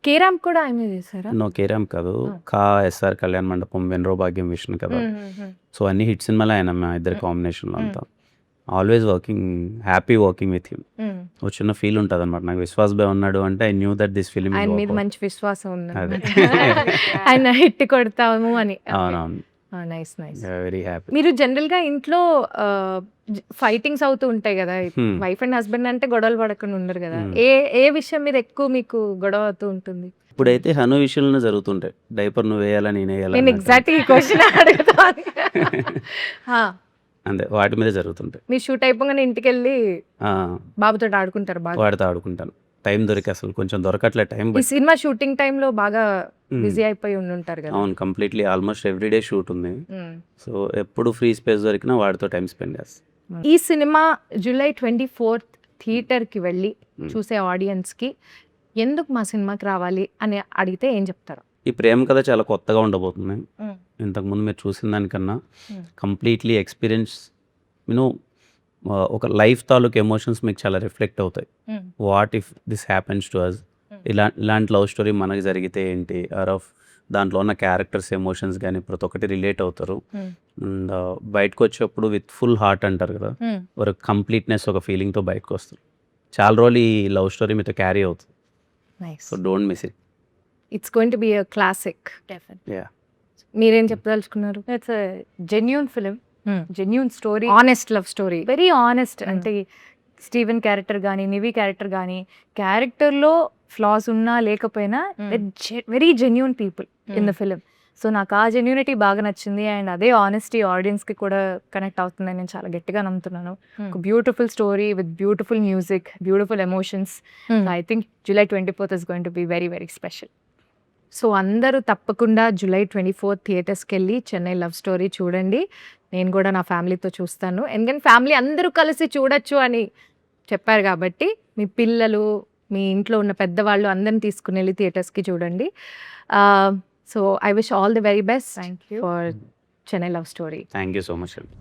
Speaker 1: కేరామ్ కూడా ఆయన చేశారా?
Speaker 2: నో కేరామ్ కాదు, కా ఎస్ఆర్ కళ్యాణ్ మండపం, వెన్రో భాగ్యం, విష్ణు కదా. సో అన్ని హిట్ సినిమాలే ఆయన మా ఇద్దరి కాంబినేషన్లో అంతా. Always working, happy working with him. ఒక చిన్న ఫీల్ ఉంటుంది అనమాట నాకు. విశ్వాస్ బాయ్ ఉన్నాడు అంటే I knew that this film.
Speaker 1: ఆయన మీద మంచి విశ్వాసం ఉంది.
Speaker 2: అదే.
Speaker 1: ఆయన హిట్ కొడతాము అని.
Speaker 2: అవునవును,
Speaker 1: నైస్ నైస్.
Speaker 2: Very happy.
Speaker 1: మీరు జనరల్ గా ఇంట్లో ఫైటింగ్స్ అవుతూ ఉంటాయి కదా, వైఫ్ అండ్ హస్బెండ్ అంటే గొడవలు పడకుండా ఉండరు కదా, ఏ విషయం మీద ఎక్కువ మీకు గొడవ అవుతూ ఉంటుంది?
Speaker 2: ఇప్పుడైతే హను విషయంలో జరుగుతుంటాయి. డైపర్ నువ్వు వేయాలా నేను వేయాలా
Speaker 1: నేను ఎగ్జాక్ట్ ఈ క్వశ్చన్ అడుగుతాను.
Speaker 2: అంతే, వాటి మీద జరుగుతుంటాయి.
Speaker 1: మీరు షూట్ అయిపోగానే ఇంటికి వెళ్ళి
Speaker 2: ఆ,
Speaker 1: బాబుతో ఆడుకుంటారు బాగా?
Speaker 2: వాడితో ఆడుకుంటాను. టైం దొరికి అసలు కొంచెం దొరకట్లే టైం.
Speaker 1: ఈ సినిమా షూటింగ్ టైంలో బాగా బిజీ అయిపోయి ఉంటారు కదా.
Speaker 2: అవును, కంప్లీట్లీ ఆల్మోస్ట్ ఎవ్రీడే షూట్ ఉంది. సో ఎప్పుడు ఫ్రీ స్పేస్ దొరికినా వాడితో టైం స్పెండ్ చేస్తాను.
Speaker 1: ఈ సినిమా July 24th థియేటర్కి వెళ్ళి చూసే ఆడియన్స్కి ఎందుకు మా సినిమాకి రావాలి అని అడిగితే ఏం చెప్తారు?
Speaker 2: ఈ ప్రేమ కథ చాలా కొత్తగా ఉండబోతుంది. ఇంతకుముందు మీరు చూసిన దానికన్నా కంప్లీట్లీ ఎక్స్పీరియన్స్, యూనో ఒక లైఫ్ తాలూకు ఎమోషన్స్ మీకు చాలా రిఫ్లెక్ట్ అవుతాయి. What if this happens to us, ఇలాంటి లవ్ స్టోరీ మనకి జరిగితే ఏంటి, ఆర్ ఆఫ్ దాంట్లో ఉన్న క్యారెక్టర్స్ ఎమోషన్స్ కానీ ప్రతి ఒక్కటి రిలేట్ అవుతారు. అండ్ బయటకు వచ్చేప్పుడు విత్ ఫుల్ హార్ట్ అంటారు కదా, ఒక కంప్లీట్నెస్, ఒక ఫీలింగ్తో బయటకు వస్తారు. చాలా రోజులు ఈ లవ్ స్టోరీ మీతో క్యారీ అవుతుంది. So don't miss it.
Speaker 1: It's going to be a classic.
Speaker 2: Yeah,
Speaker 1: మీరేం చెప్పదలుచుకున్నారు?
Speaker 3: It's genuine film, genuine story,
Speaker 1: honest love story,
Speaker 3: very honest. అంటే స్టీవెన్ క్యారెక్టర్ కానీ నివి క్యారెక్టర్ కానీ క్యారెక్టర్లో ఫ్లాస్ ఉన్నా లేకపోయినా very genuine people in the film. So నాకు ఆ జెన్యూనిటీ బాగా నచ్చింది. అండ్ అదే ఆనెస్టీ ఆడియన్స్కి కూడా కనెక్ట్ అవుతుందని నేను చాలా గట్టిగా నమ్ముతున్నాను. ఒక beautiful story with beautiful music, beautiful emotions. I think July 24th is going to be very very special. So అందరూ తప్పకుండా July 24th థియేటర్స్కి వెళ్ళి చెన్నై లవ్ స్టోరీ చూడండి. నేను కూడా నా ఫ్యామిలీతో చూస్తాను, ఎందుకంటే ఫ్యామిలీ అందరూ కలిసి చూడొచ్చు అని చెప్పారు కాబట్టి మీ పిల్లలు, మీ ఇంట్లో ఉన్న పెద్దవాళ్ళు అందరిని తీసుకుని వెళ్ళి థియేటర్స్కి చూడండి. So I wish all the very best thank you
Speaker 1: for Chennai love story.
Speaker 2: Thank you so much అండి.